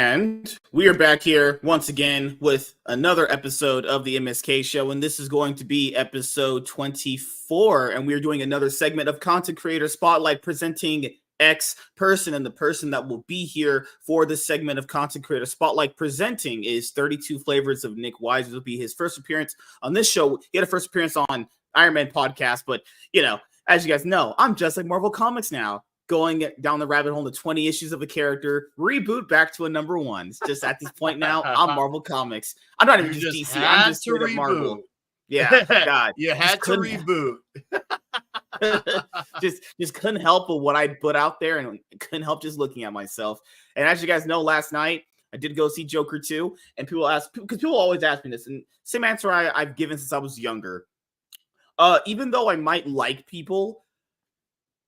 And we are back here once again with another episode of the MSK show, and this is going to be episode 24, and we are doing another segment of Content Creator Spotlight presenting X person, and the person that will be here for this segment of Content Creator Spotlight presenting is 32 Flavors of Nickweiser. This will be his first appearance on this show. He had a first appearance on Iron Man podcast, but, you know, as you guys know, I'm just like Marvel Comics now. Going down the rabbit hole to 20 issues of a character, reboot back to a number one. It's just at this point now, I'm Marvel Comics. I'm not even just DC. I'm just straight up Marvel. Yeah, God. You had to reboot. just couldn't help but what I put out there, and couldn't help just looking at myself. And as you guys know, last night, I did go see Joker 2, and people ask, because people always ask me this, and same answer I've given since I was younger. Even though I might like people,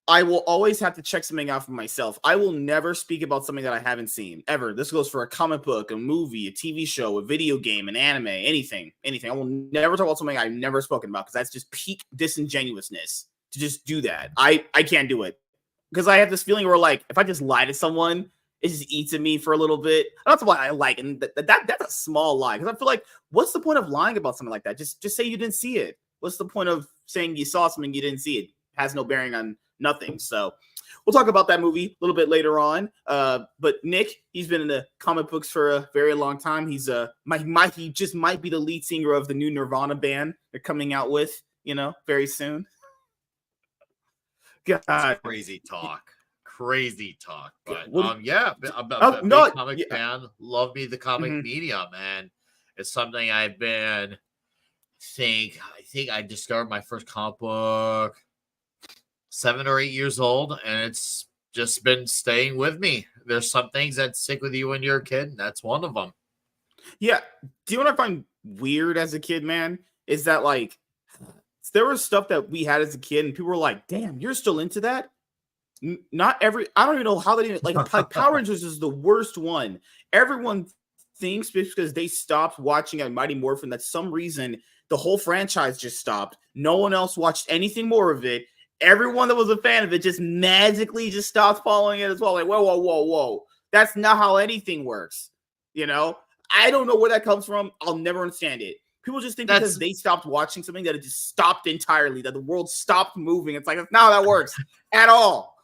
I will always have to check something out for myself. I will never speak about something that I haven't seen, ever. This goes for a comic book, a movie, a TV show, a video game, an anime, anything. I will never talk about something I've never spoken about, because that's just peak disingenuousness to just do that. I can't do it, because I have this feeling where, like, if I just lie to someone, it just eats at me for a little bit. That's why I like, and that's a small lie, because I feel like, what's the point of lying about something like that? Just say you didn't see it. What's the point of saying you saw something you didn't see? It has no bearing on nothing. So we'll talk about that movie a little bit later on. But Nick, he's been in the comic books for a very long time. He's he just might be the lead singer of the new Nirvana band they're coming out with, very soon. God, that's crazy talk. But yeah, I'm a big comic fan. Love me the comic media, man. It's something I've been. I think I discovered my first comic book 7 or 8 years old, and it's just been staying with me. There's some things that stick with you when you're a kid, and that's one of them. Yeah. Do you know what I find weird as a kid, man? Is that, like, there was stuff that we had as a kid, and people were like, damn, you're still into that? I don't even know how they didn't, like Power Rangers is the worst one. Everyone thinks because they stopped watching at Mighty Morphin that some reason the whole franchise just stopped. No one else watched anything more of it. Everyone that was a fan of it just magically just stopped following it as well. Like, whoa. That's not how anything works. I don't know where that comes from. I'll never understand it. People just think because they stopped watching something that it just stopped entirely, that the world stopped moving. It's like, that's not how that works at all.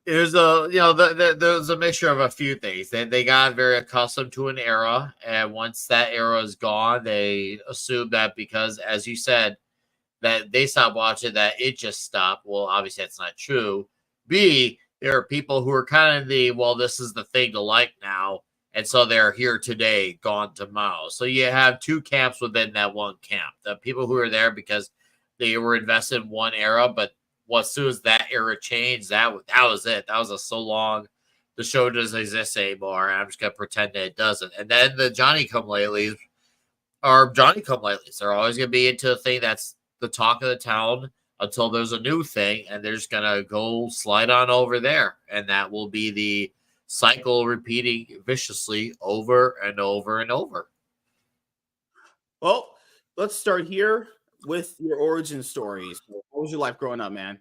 There's a mixture of a few things. They got very accustomed to an era, and once that era is gone, they assume that because, as you said, that they stopped watching, that it just stopped. Well, obviously that's not true. B, there are people who are kind of this is the thing to like now, and so they're here today, gone tomorrow. So you have two camps within that one camp. The people who are there because they were invested in one era, but as soon as that era changed, that was it. That was so long. The show doesn't exist anymore, and I'm just going to pretend that it doesn't. And then the Johnny-come-latelys are Johnny-come-latelys. They're always going to be into a thing that's the talk of the town until there's a new thing, and they're just gonna go slide on over there, and that will be the cycle repeating viciously over and over and over. Well, let's start here with your origin stories. What was your life growing up, man?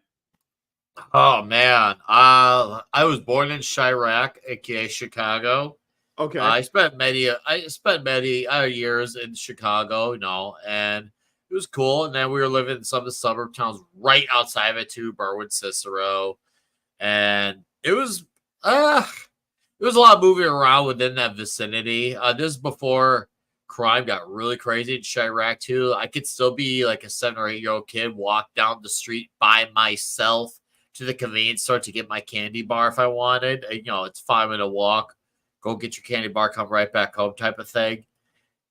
Oh man, I was born in Chirac, aka Chicago. Okay. I spent many years in Chicago, and it was cool. And then we were living in some of the suburb towns right outside of it too, Berwyn, Cicero. And it was a lot of moving around within that vicinity. This is before crime got really crazy in Chirac too. I could still be like a 7 or 8 year old kid, walk down the street by myself to the convenience store to get my candy bar if I wanted. And, it's a 5-minute walk. Go get your candy bar, come right back home type of thing.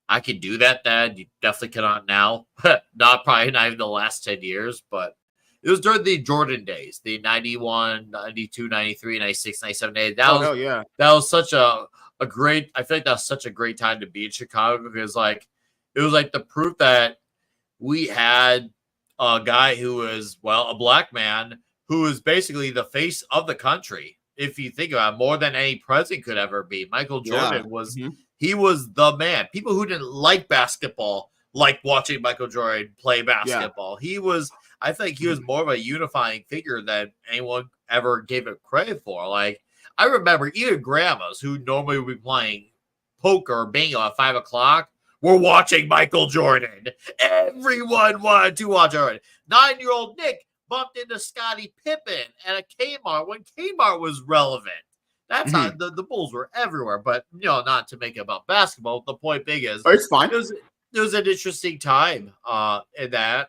I could do that then. You definitely cannot now. Probably not even the last 10 years, but it was during the Jordan days, the 91, 92, 93, 96, 97 days. That was such a great, I feel like that was such a great time to be in Chicago, because it was like the proof that we had a guy who was, a black man who was basically the face of the country. If you think about it, more than any president could ever be. Michael Jordan was, he was the man. People who didn't like basketball liked watching Michael Jordan play basketball. Yeah. I think he was more of a unifying figure than anyone ever gave it credit for. I remember even grandmas who normally would be playing poker or bingo at 5 o'clock were watching Michael Jordan. Everyone wanted to watch Jordan. 9-year-old Nick bumped into Scottie Pippen at a Kmart when Kmart was relevant. That's how the Bulls were everywhere. But, not to make it about basketball. The point being is, it's fine. It was an interesting time in that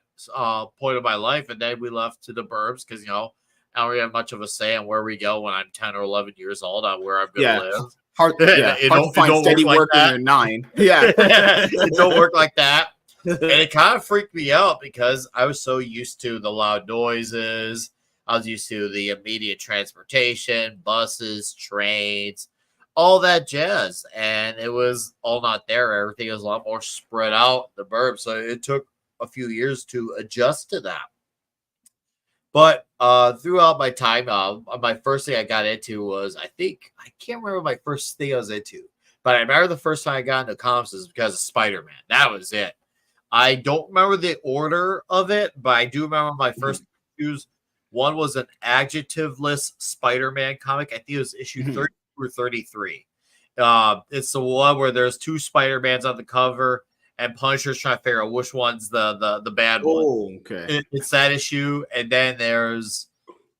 point of my life. And then we left to the burbs because, I don't really have much of a say on where we go when I'm 10 or 11 years old on where I'm going to live. Hard to find steady work when you're 9. Yeah. It don't work like that. And it kind of freaked me out because I was so used to the loud noises. I was used to the immediate transportation, buses, trains, all that jazz. And it was all not there. Everything was a lot more spread out, the burbs. So it took a few years to adjust to that. But throughout my time, my first thing I got into was, I can't remember my first thing I was into, but I remember the first time I got into comics was because of Spider-Man. That was it. I don't remember the order of it, but I do remember my first issues. One was an adjectiveless Spider-Man comic. I think it was issue 30 through 33. It's the one where there's 2 Spider-Mans on the cover, and Punisher's trying to figure out which one's the bad one. Oh, okay. It's that issue. And then there's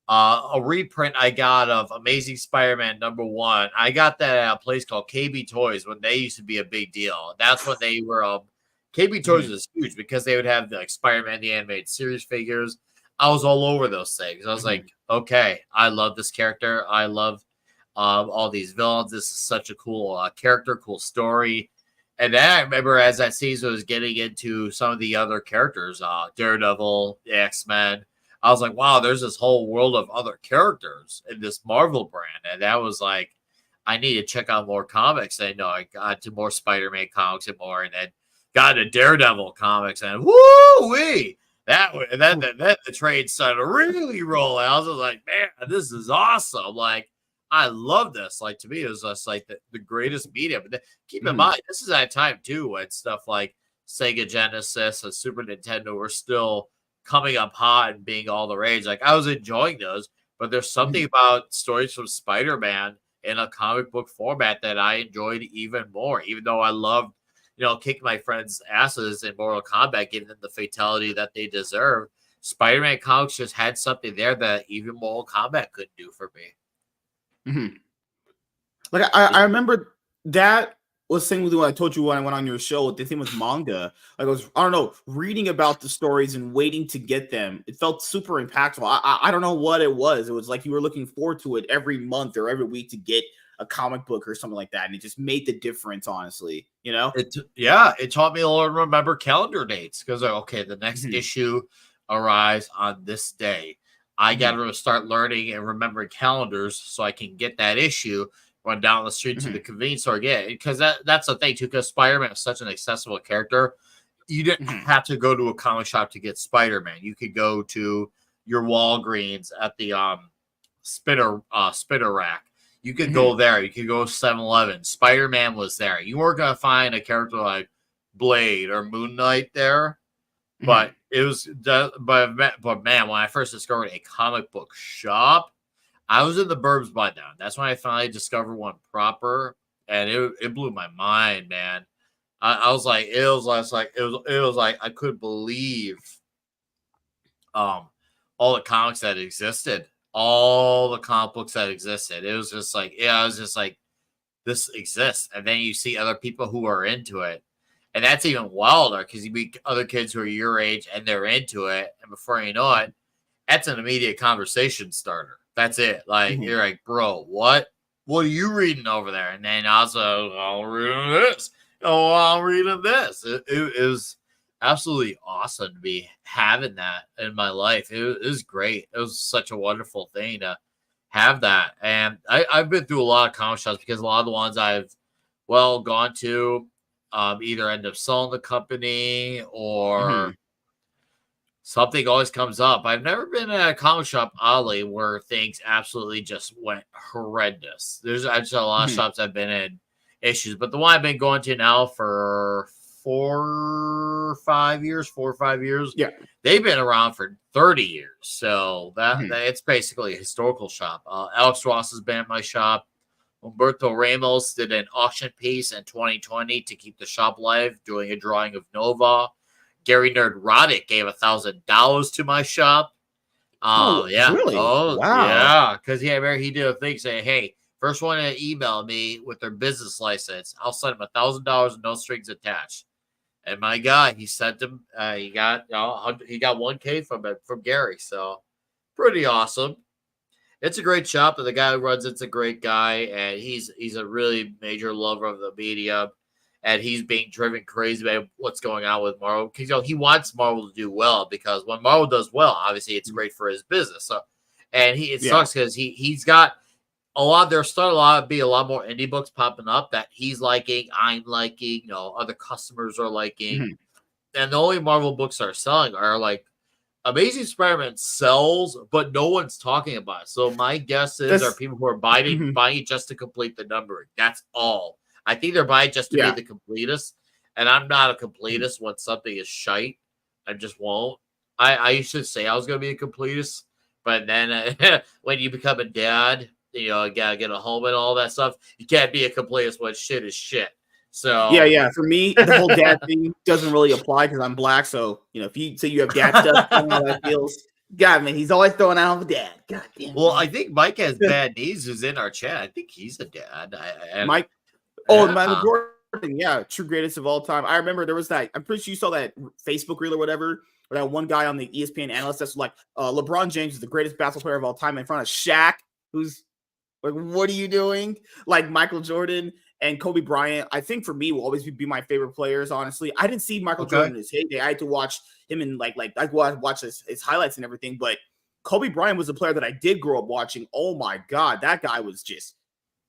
a reprint I got of Amazing Spider-Man #1. I got that at a place called KB Toys when they used to be a big deal. That's when they were KB Toys was huge because they would have like Spider-Man the animated series figures. I was all over those things. I was like, okay, I love this character. I love all these villains. This is such a cool character, cool story. And then I remember as that season was getting into some of the other characters, Daredevil, the X-Men, I was like, wow, there's this whole world of other characters in this Marvel brand. And that was like, I need to check out more comics. And I got to more Spider-Man comics and more, and then got into Daredevil comics, and woo-wee! And then the trade started to really roll out. I was like, man, this is awesome. Like, I love this. Like, to me, it was just like the greatest media. But keep in mind, this is that time too when stuff like Sega Genesis and Super Nintendo were still coming up hot and being all the rage. Like, I was enjoying those, but there's something about stories from Spider-Man in a comic book format that I enjoyed even more, even though I loved, kicking my friends' asses in Mortal Kombat, giving them the fatality that they deserve. Spider-Man comics just had something there that even Mortal Kombat couldn't do for me. Like I remember that was same with what I told you when I went on your show. The thing with manga, like I don't know, reading about the stories and waiting to get them. It felt super impactful. I don't know what it was. It was like you were looking forward to it every month or every week to get a comic book or something like that, and it just made the difference. Honestly, it taught me to remember calendar dates because the next issue arrives on this day. I got to start learning and remembering calendars so I can get that issue, run down the street to the convenience store again. Because that's the thing, too, because Spider-Man is such an accessible character. You didn't have to go to a comic shop to get Spider-Man. You could go to your Walgreens at the spinner rack. You could go there. You could go to 7-Eleven. Spider-Man was there. You weren't going to find a character like Blade or Moon Knight there. But it was, but man, when I first discovered a comic book shop, I was in the burbs by then. That's when I finally discovered one proper, and it blew my mind, man. I was like, it was like I couldn't believe, all the comics that existed, all the comic books that existed. It was just like, I was just like, this exists, and then you see other people who are into it. And that's even wilder because you meet other kids who are your age and they're into it. And before you know it, that's an immediate conversation starter. That's it. Like, you're like, bro, what are you reading over there? And then also, I'm reading this. Oh, I'm reading this. It was absolutely awesome to be having that in my life. It was great. It was such a wonderful thing to have that. And I've been through a lot of comic shops because a lot of the ones I've, gone to, either end up selling the company or something always comes up. I've never been at a comic shop, oddly, where things absolutely just went horrendous. There's just a lot of shops I've been in issues, but the one I've been going to now for 4 or 5 years. Yeah. They've been around for 30 years. So that it's basically a historical shop. Alex Ross has been at my shop. Humberto Ramos did an auction piece in 2020 to keep the shop alive, doing a drawing of Nova. Gary Nerd Roddick gave $1,000 to my shop. Oh, yeah. really? Oh, Wow. yeah. Because he did a thing saying, hey, first one to email me with their business license, I'll send him $1,000, no strings attached. And my guy, he sent him. He got $1K from Gary. So pretty awesome. It's a great shop, and the guy who runs it's a great guy, and he's a really major lover of the media, and he's being driven crazy by what's going on with Marvel because he wants Marvel to do well, because when Marvel does well, obviously it's great for his business. So, and it sucks because he's got there's starting to be a lot more indie books popping up that he's liking, I'm liking, other customers are liking, and the only Marvel books that are selling are like Amazing Spider-Man sells, but no one's talking about it. So my guess is are people who are buying it just to complete the numbering. That's all. I think they're buying just to be the completist. And I'm not a completist when something is shite. I just won't. I used to say I was going to be a completist, but then when you become a dad, you gotta get a home and all that stuff. You can't be a completist when shit is shit. So yeah. For me, the whole dad thing doesn't really apply because I'm black. So if you say you have dad stuff, I don't know how that feels. God, man, he's always throwing out the dad. God damn. Well, I think Mike has bad knees. Who's in our chat? I think he's a dad. Mike. Oh, Michael Jordan. Yeah, true greatest of all time. I remember there was that. I'm pretty sure you saw that Facebook reel or whatever. Or that one guy on the ESPN analyst that's like, LeBron James is the greatest basketball player of all time in front of Shaq, who's like, what are you doing? Like Michael Jordan and Kobe Bryant, I think for me will always be my favorite players. Honestly, I didn't see Michael Jordan in his heyday. I had to watch him in like I watch his highlights and everything. But Kobe Bryant was a player that I did grow up watching. Oh my god, that guy was just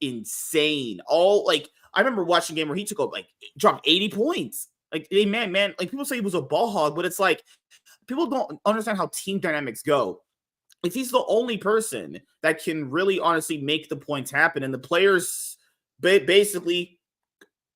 insane. I remember watching a game where he dropped 80 points. Like, hey, man, like people say he was a ball hog, but it's like people don't understand how team dynamics go. If he's the only person that can really honestly make the points happen, and the players basically,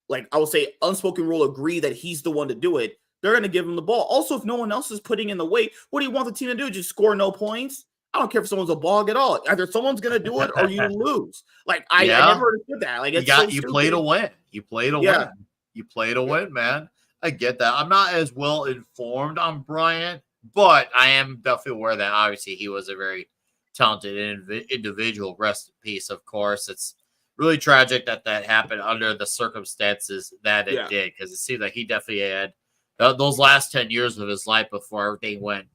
like I will say, unspoken rule agree that he's the one to do it, they're going to give him the ball. Also, if no one else is putting in the weight, what do you want the team to do? Just score no points? I don't care if someone's a bog at all. Either someone's going to do it or you lose. Like, I never understood that. Like, you play to win. You play to win. You play to win, man. I get that. I'm not as well informed on Bryant, but I am definitely aware that obviously he was a very talented individual. Rest in peace, of course. It's really tragic that happened under the circumstances that it did, because it seemed like he definitely had those last 10 years of his life before everything went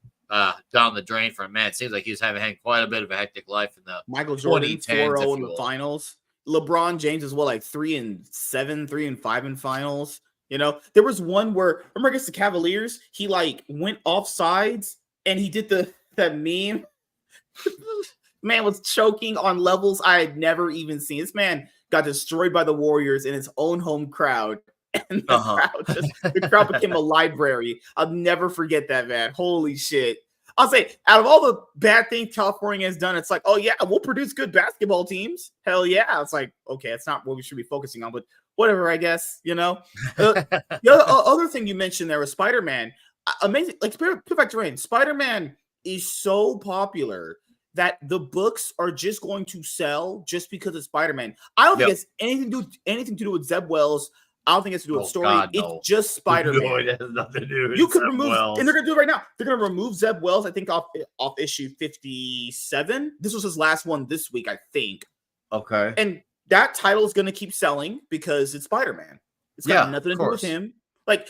down the drain for him. Man, it seems like he was having quite a bit of a hectic life in the Michael Jordan 4-0 in the finals. LeBron James is 3-7, 3-5 in finals. There was one where, remember against the Cavaliers, he went off sides and he did that meme. Man was choking on levels I had never even seen. This man got destroyed by the Warriors in his own home crowd. And the crowd became a library. I'll never forget that, man. Holy shit. I'll say, out of all the bad things California has done, it's like, oh yeah, we'll produce good basketball teams. Hell yeah. It's like, okay, it's not what we should be focusing on, but whatever, I guess, The other thing you mentioned there was Spider-Man. Amazing. Like, Spider-Man is so popular that the books are just going to sell just because it's Spider-Man. I don't think it's anything to do with Zeb Wells. I don't think it's to do with story. God, no. It's just Spider-Man. No, it has nothing to do with you could Zeb remove, Wells. and they're gonna do it right now. They're gonna remove Zeb Wells, I think, off issue 57. This was his last one this week, I think. Okay. And that title is gonna keep selling because it's Spider-Man. It's got nothing to do with him. Like,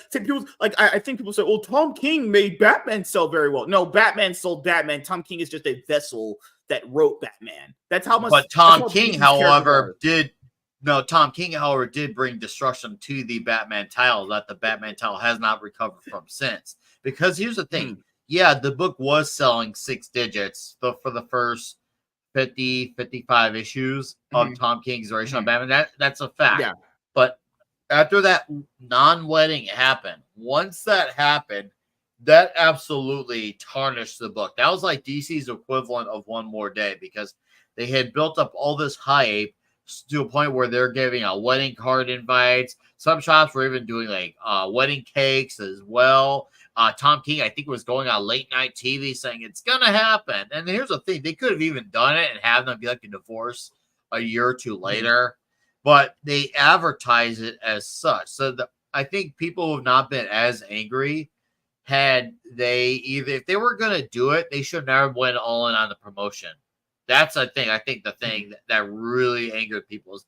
I think people say, "Oh, Tom King made Batman sell very well." No, Batman sold Batman. Tom King is just a vessel that wrote Batman. That's how much. But Tom King, however, did bring destruction to the Batman title that the Batman title has not recovered from since. Because here's the thing. Yeah, the book was selling 6 digits for the first 50, 55 issues of Tom King's version of Batman. That's a fact. Yeah. But after that non-wedding happened, once that happened, that absolutely tarnished the book. That was like DC's equivalent of One More Day, because they had built up all this hype to a point where they're giving out wedding card invites. Some shops were even doing like wedding cakes as well. Tom King, I think, was going on late night TV saying it's gonna happen. And here's the thing: they could have even done it and have them be like a divorce a year or two later, but they advertise it as such. So I think people who have not been as angry had they either, if they were gonna do it, they should never went all in on the promotion. That's I think the thing that really angered people is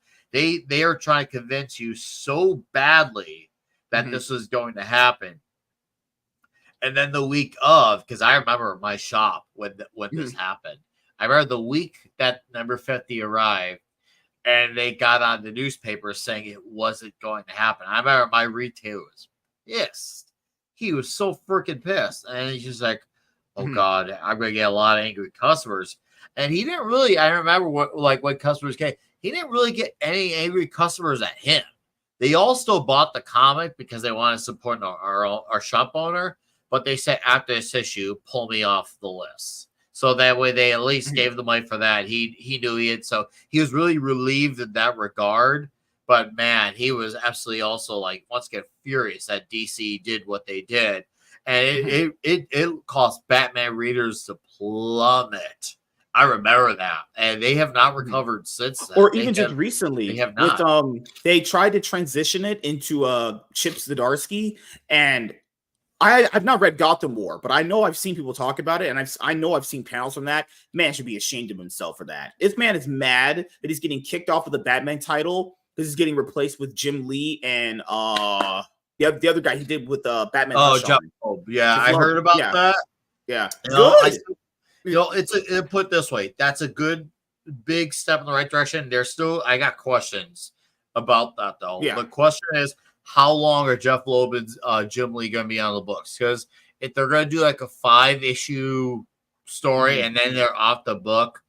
they are trying to convince you so badly that this was going to happen. And then the week of, because I remember my shop when this happened. I remember the week that number 50 arrived, and they got on the newspaper saying it wasn't going to happen. I remember my retailer was pissed. He was so freaking pissed. And he's just like, oh God, I'm going to get a lot of angry customers. And he didn't really, I remember when customers came, he didn't really get any angry customers at him. They all still bought the comic because they wanted to support our shop owner. But they said after this issue, pull me off the list. So that way they at least gave the money for that. He knew he had, so he was really relieved in that regard. But man, he was absolutely also like once again furious that DC did what they did. And it caused Batman readers to plummet. I remember that. And they have not recovered since then. Or even just recently. They have not. They tried to transition it into Chip Zdarsky, and I've not read Gotham War, but I know I've seen people talk about it, and I know I've seen panels from that. Man should be ashamed of himself for that. This man is mad that he's getting kicked off of the Batman title because he's getting replaced with Jim Lee and the other guy he did with Batman. Oh, yeah, I heard about that. Yeah, it's put this way. That's a good big step in the right direction. I got questions about that though. Yeah. The question is, how long are Jeff Loeb and Jim Lee going to be on the books? Because if they're going to do like a 5-issue story and then they're off the book,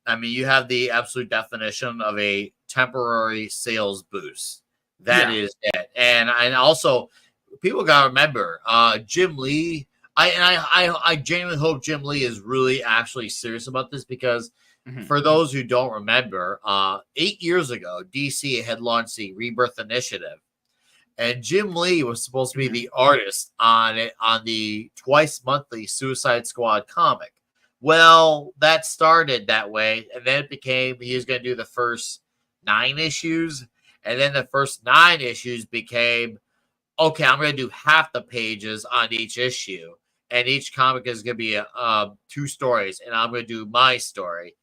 I mean, you have the absolute definition of a temporary sales boost. That is it. And also, people got to remember, Jim Lee. I genuinely hope Jim Lee is really actually serious about this because for those who don't remember, 8 years ago, DC had launched the Rebirth Initiative. And Jim Lee was supposed to be the artist on the twice monthly Suicide Squad comic. Well, that started that way, and then it became he was going to do the first 9 issues, and then the first 9 issues became, okay, I'm going to do half the pages on each issue, and each comic is going to be 2 stories, and I'm going to do my story.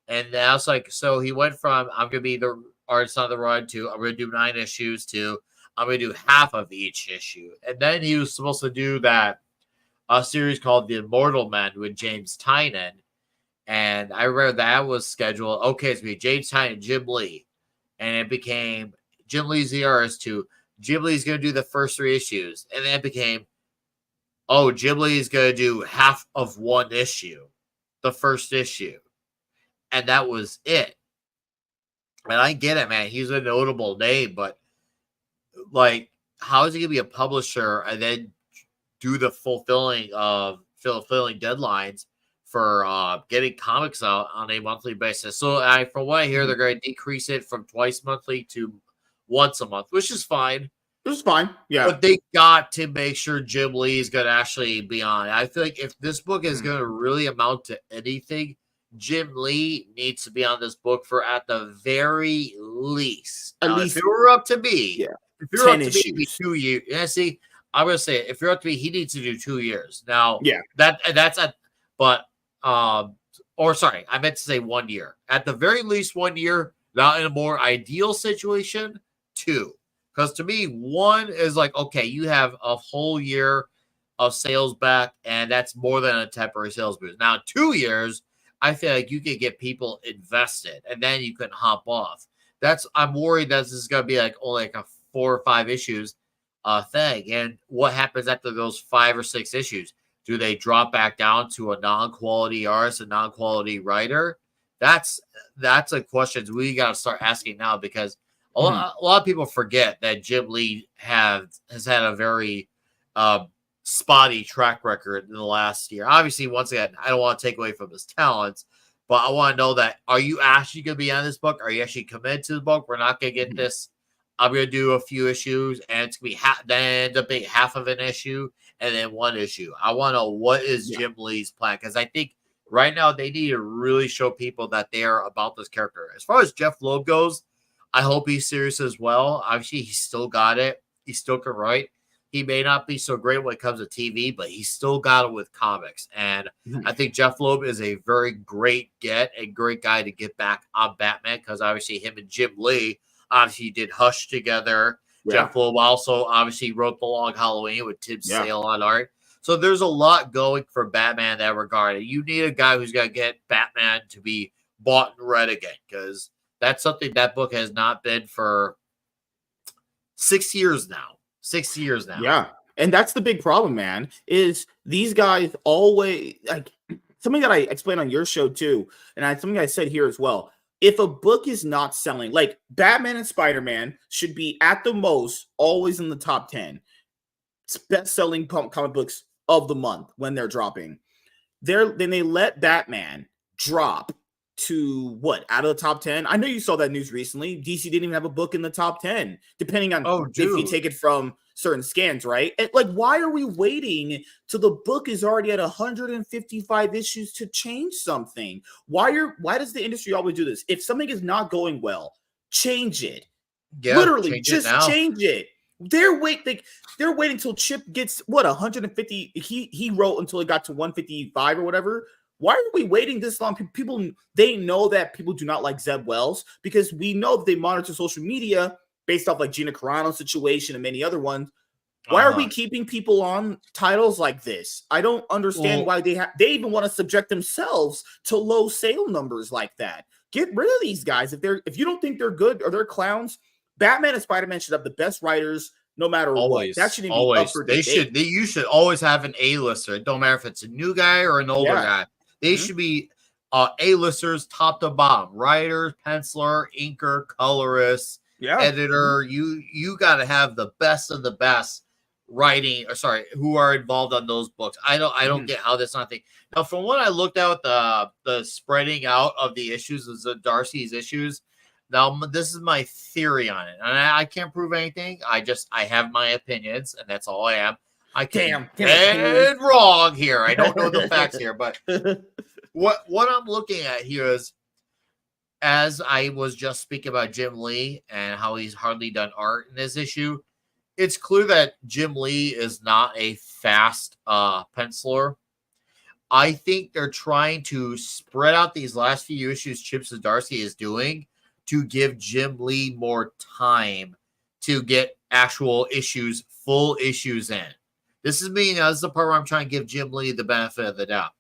And I was like, so he went from I'm going to be the artist on the run to I'm going to do 9 issues to I'm going to do half of each issue. And then he was supposed to do a series called The Immortal Men with James Tynion. And I read that was scheduled. Okay, it's going to be James Tynion, Jim Lee. And it became Jim Lee's the artist to Jim Lee's going to do the first 3 issues. And then it became, Jim Lee's going to do half of 1 issue, the first issue. And that was it. And I get it, man. He's a notable name, but like, how is he gonna be a publisher and then do the fulfilling deadlines for getting comics out on a monthly basis? So from what I hear, they're going to decrease it from twice monthly to once a month, which is fine. It's fine, yeah. But they got to make sure Jim Lee is going to actually be on. I feel like if this book is going to really amount to anything, Jim Lee needs to be on this book for at the very least. If it were up to me, if you're up to me, it'd be 2 years. Yeah, see, I'm gonna say if you're up to me, he needs to do 2 years. Now, sorry, I meant to say 1 year. At the very least 1 year. Now, in a more ideal situation, 2. Because to me, 1 is like, okay, you have a whole year of sales back, and that's more than a temporary sales boost. Now, 2 years, I feel like you could get people invested, and then you can hop off. I'm worried that this is going to be like only like a 4 or 5 issues thing. And what happens after those 5 or 6 issues? Do they drop back down to a non-quality artist, a non-quality writer? That's a question we got to start asking now because a lot of people forget that Jim Lee has had a very spotty track record in the last year. Obviously, once again, I don't want to take away from his talents, But I want to know that, are you actually going to be on this book? Are you actually committed to the book? We're not going to get this. I'm going to do a few issues, and it's going to be then end up being half of an issue and then one issue. I want to know what is Jim Lee's plan, because I think right now they need to really show people that they are about this character. As far as Jeff Loeb goes, I hope he's serious as well. Obviously, he's still got it. He still can write. He may not be so great when it comes to TV, but he's still got it with comics. And I think Jeff Loeb is a very great a great guy to get back on Batman, because obviously him and Jim Lee obviously did Hush together. Yeah. Jeff Loeb also obviously wrote The Long Halloween with Tim Sale on art. So there's a lot going for Batman in that regard. You need a guy who's going to get Batman to be bought and read again, because that's something that book has not been for 6 years now. 6 years now. Yeah. And that's the big problem, man, is these guys always, like, something that I explained on your show too, and something I said here as well. If a book is not selling, like Batman and Spider-Man should be at the most always in the top 10 best-selling comic books of the month when they're dropping. Then they let Batman drop to what, out of the top 10? I know you saw that news recently. DC didn't even have a book in the top 10, depending on if you take it from certain scans, right? And, like, why are we waiting till the book is already at 155 issues to change something? Why does the industry always do this? If something is not going well, change it. Yeah, literally, just change it. They're waiting until Chip gets 150. He wrote until it got to 155 or whatever. Why are we waiting this long? People, they know that people do not like Zeb Wells, because we know that they monitor social media based off like Gina Carano's situation and many other ones. Why are we keeping people on titles like this? I don't understand why they even want to subject themselves to low sale numbers like that. Get rid of these guys. If you don't think they're good or they're clowns, Batman and Spider-Man should have the best writers no matter what. That shouldn't be up for debate. You should always have an A-lister. It don't matter if it's a new guy or an older guy. They should be A-listers top to bottom. Writer, penciler, inker, colorist, editor. You got to have the best of the best writing, who are involved on those books. I don't get how that's not a thing. Now, from what I looked at, the spreading out of the issues of the Darcy's issues. Now, this is my theory on it, and I can't prove anything. I have my opinions, and that's all I am. I can get wrong here. I don't know the facts here, but what I'm looking at here is, as I was just speaking about Jim Lee and how he's hardly done art in this issue, it's clear that Jim Lee is not a fast penciler. I think they're trying to spread out these last few issues Chip Zdarsky is doing to give Jim Lee more time to get actual issues, full issues in. This is the part where I'm trying to give Jim Lee the benefit of the doubt.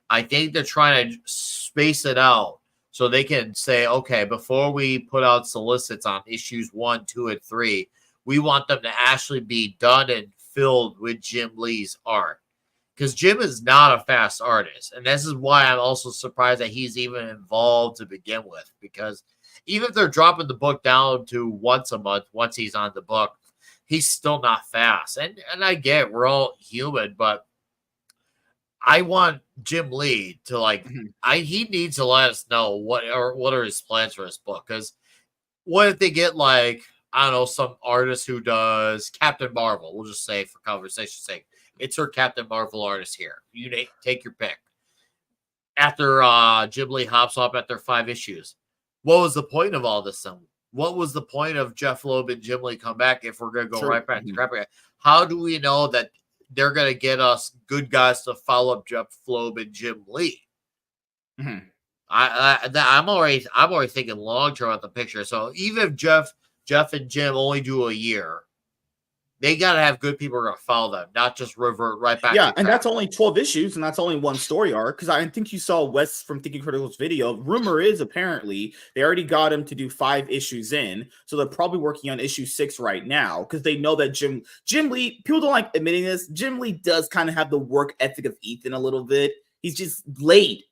I think they're trying to space it out so they can say, okay, before we put out solicits on issues 1, 2, and 3, we want them to actually be done and filled with Jim Lee's art. Because Jim is not a fast artist. And this is why I'm also surprised that he's even involved to begin with. Because even if they're dropping the book down to once a month, once he's on the book, he's still not fast. And I get it, we're all human, but I want Jim Lee to he needs to let us know what are his plans for his book. Because what if they get some artist who does Captain Marvel? We'll just say for conversation's sake, it's her Captain Marvel artist here. You take your pick. After Jim Lee hops off after 5 issues, what was the point of all this then? What was the point of Jeff Loeb and Jim Lee come back if we're going to go right back to crap again? How do we know that they're going to get us good guys to follow up Jeff Loeb and Jim Lee? Mm-hmm. I'm already thinking long term about the picture. So even if Jeff and Jim only do a year, they got to have good people who are going to follow them, not just revert right back. Yeah, and that's only 12 issues, and that's only one story arc. Because I think you saw Wes from Thinking Critical's video. Rumor is apparently they already got him to do 5 issues in, so they're probably working on issue 6 right now because they know that Jim Lee. People don't like admitting this. Jim Lee does kind of have the work ethic of Ethan a little bit. He's just late,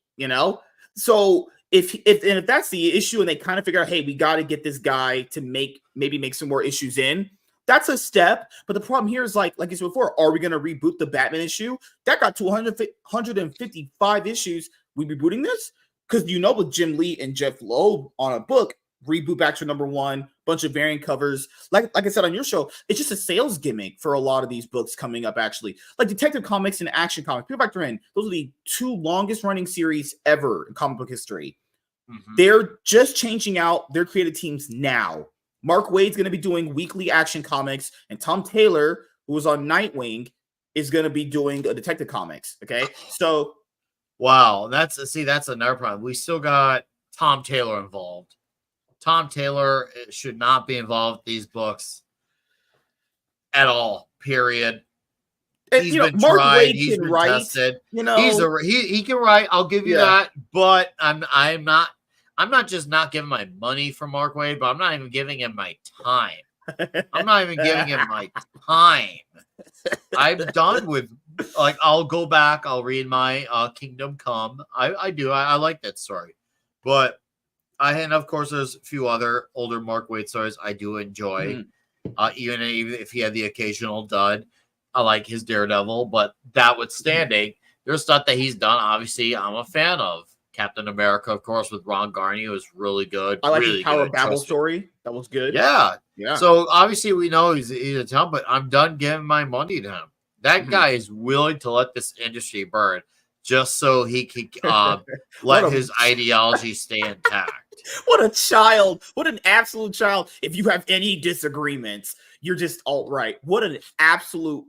So if that's the issue, and they kind of figure out, hey, we got to get this guy to maybe make some more issues in. That's a step, but the problem here is like I said before, are we going to reboot the Batman issue? That got to 155 issues. We rebooting this? because with Jim Lee and Jeff Loeb on a book, reboot back to #1, bunch of variant covers. Like I said on your show, it's just a sales gimmick for a lot of these books coming up, actually. Like Detective Comics and Action Comics, people factor in, those are the 2 longest running series ever in comic book history. They're just changing out their creative teams now. Mark Waid's going to be doing weekly Action Comics, and Tom Taylor, who was on Nightwing, is going to be doing a Detective Comics. Okay, so wow, that's another problem. We still got Tom Taylor involved. Tom Taylor should not be involved in these books at all. Period. He's been Mark tried. Waid He's can been write. tested. He can write. I'll give you that. But I'm not just not giving my money for Mark Waid, but I'm not even giving him my time. I'm not even giving him my time. I'm done with, like, I'll go back. I'll read my Kingdom Come. I do. I like that story. But and of course, there's a few other older Mark Waid stories I do enjoy. Even if he had the occasional dud. I like his Daredevil, but that withstanding, there's stuff that he's done. Obviously, I'm a fan of. Captain America, of course, with Ron Garney, was really good. I like really his Tower of Babel story. That was good. Yeah. So obviously, we know he's a talent, but I'm done giving my money to him. That guy is willing to let this industry burn just so he can let his ideology stay intact. What a child. What an absolute child. If you have any disagreements, you're just alt-right. What an absolute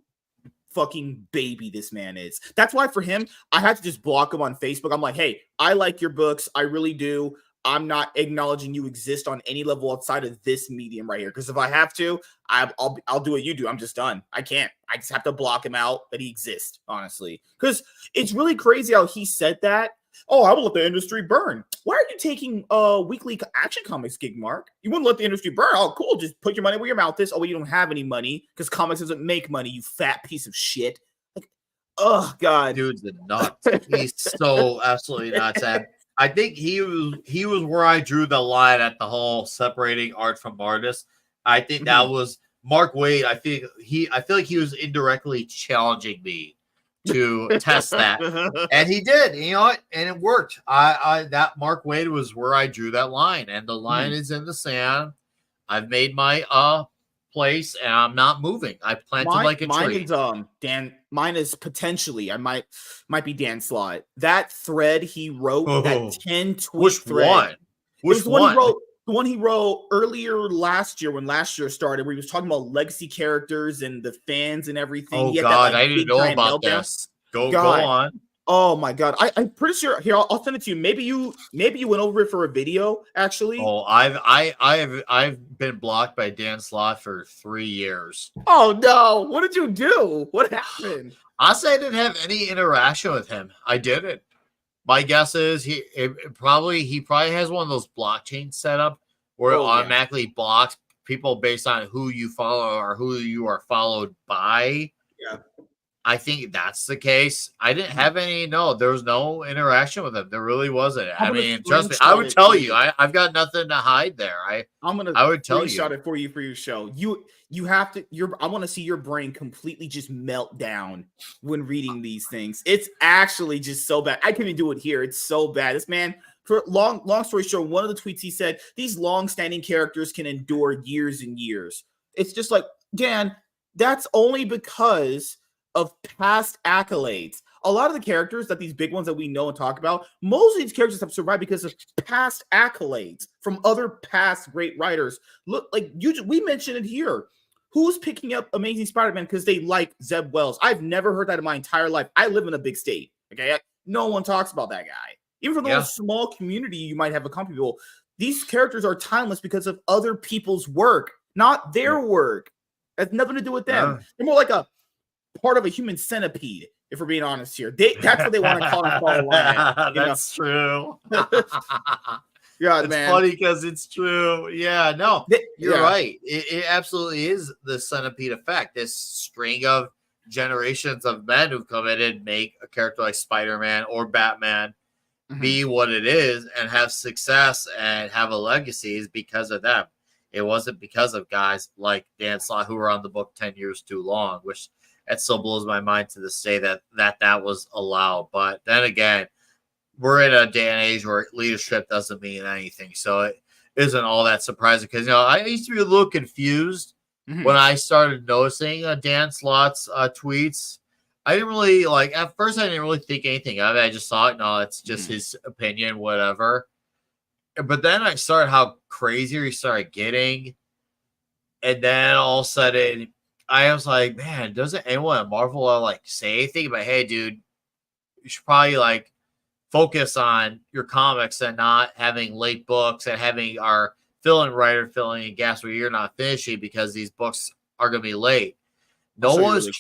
fucking baby this man is. That's why for him, I had to just block him on Facebook. I'm like, hey, I like your books. I really do. I'm not acknowledging you exist on any level outside of this medium right here. Because if I have to, I'll do what you do. I'm just done. I can't. I just have to block him out that he exists, honestly. Because it's really crazy how he said that. Oh, I will let the industry burn. Why are you taking weekly Action Comics gig, Mark? You wouldn't let the industry burn. Oh, cool. Just put your money where your mouth is. Oh, well, you don't have any money because comics doesn't make money, you fat piece of shit. Like, oh, God. Dude's a nut. He's so absolutely nuts. And I think he was where I drew the line at the whole separating art from artists. I think that was Mark Waid. I feel like he was indirectly challenging me to test that, and he did. You know what? And it worked. That Mark Waid was where I drew that line, and the line is in the sand. I've made my place, and I'm not moving. I planted like a tree. Mine is potentially. I might be Dan Slott. That thread he wrote, that 10 tweet thread. Which one? The one he wrote earlier last year, when last year started, where he was talking about legacy characters and the fans and everything. Oh, God, I didn't know about this. Go on. Oh, my God. I'm pretty sure. Here, I'll send it to you. Maybe you went over it for a video, actually. Oh, I've been blocked by Dan Slott for 3 years. Oh, no. What did you do? What happened? Honestly, I didn't have any interaction with him. I didn't. My guess is he probably has one of those blockchain setup where it automatically blocks people based on who you follow or who you are followed by. Yeah. I think that's the case. I didn't have any. No, there was no interaction with him. There really wasn't. I mean, trust me. I would tell you. I've got nothing to hide there. I would tell you. Screenshot it for you for your show. You have to. I want to see your brain completely just melt down when reading these things. It's actually just so bad. I couldn't even do it here. It's so bad. This man. For long story short, one of the tweets he said, these long-standing characters can endure years and years. It's just like, Dan, that's only because of past accolades. A lot of the characters that these big ones that we know and talk about, most of these characters have survived because of past accolades from other past great writers. Look, like we mentioned it here. Who's picking up Amazing Spider-Man because they like Zeb Wells? I've never heard that in my entire life. I live in a big state. Okay, no one talks about that guy. Even for the little small community you might have a company people, these characters are timeless because of other people's work, not their work. It has nothing to do with them. They're more like a part of a human centipede, if we're being honest here. That's what they want to call it. That's true. God, it's man. funny because it's true. Yeah, no, you're right. It absolutely is the centipede effect. This string of generations of men who come in and make a character like Spider-Man or Batman be what it is and have success and have a legacy is because of them. It wasn't because of guys like Dan Slott who were on the book 10 years too long, which that still blows my mind to this day that was allowed. But then again, we're in a day and age where leadership doesn't mean anything. So it isn't all that surprising because, I used to be a little confused when I started noticing Dan Slott's tweets. I didn't really at first, I didn't really think anything of it. I just thought, no, it's just his opinion, whatever. But then I started how crazier he started getting. And then all of a sudden, I was like, man, doesn't anyone at Marvel say anything about, hey, dude, you should probably focus on your comics and not having late books and having our fill-in writer filling in gaps where you're not finishing because these books are going to be late. No one's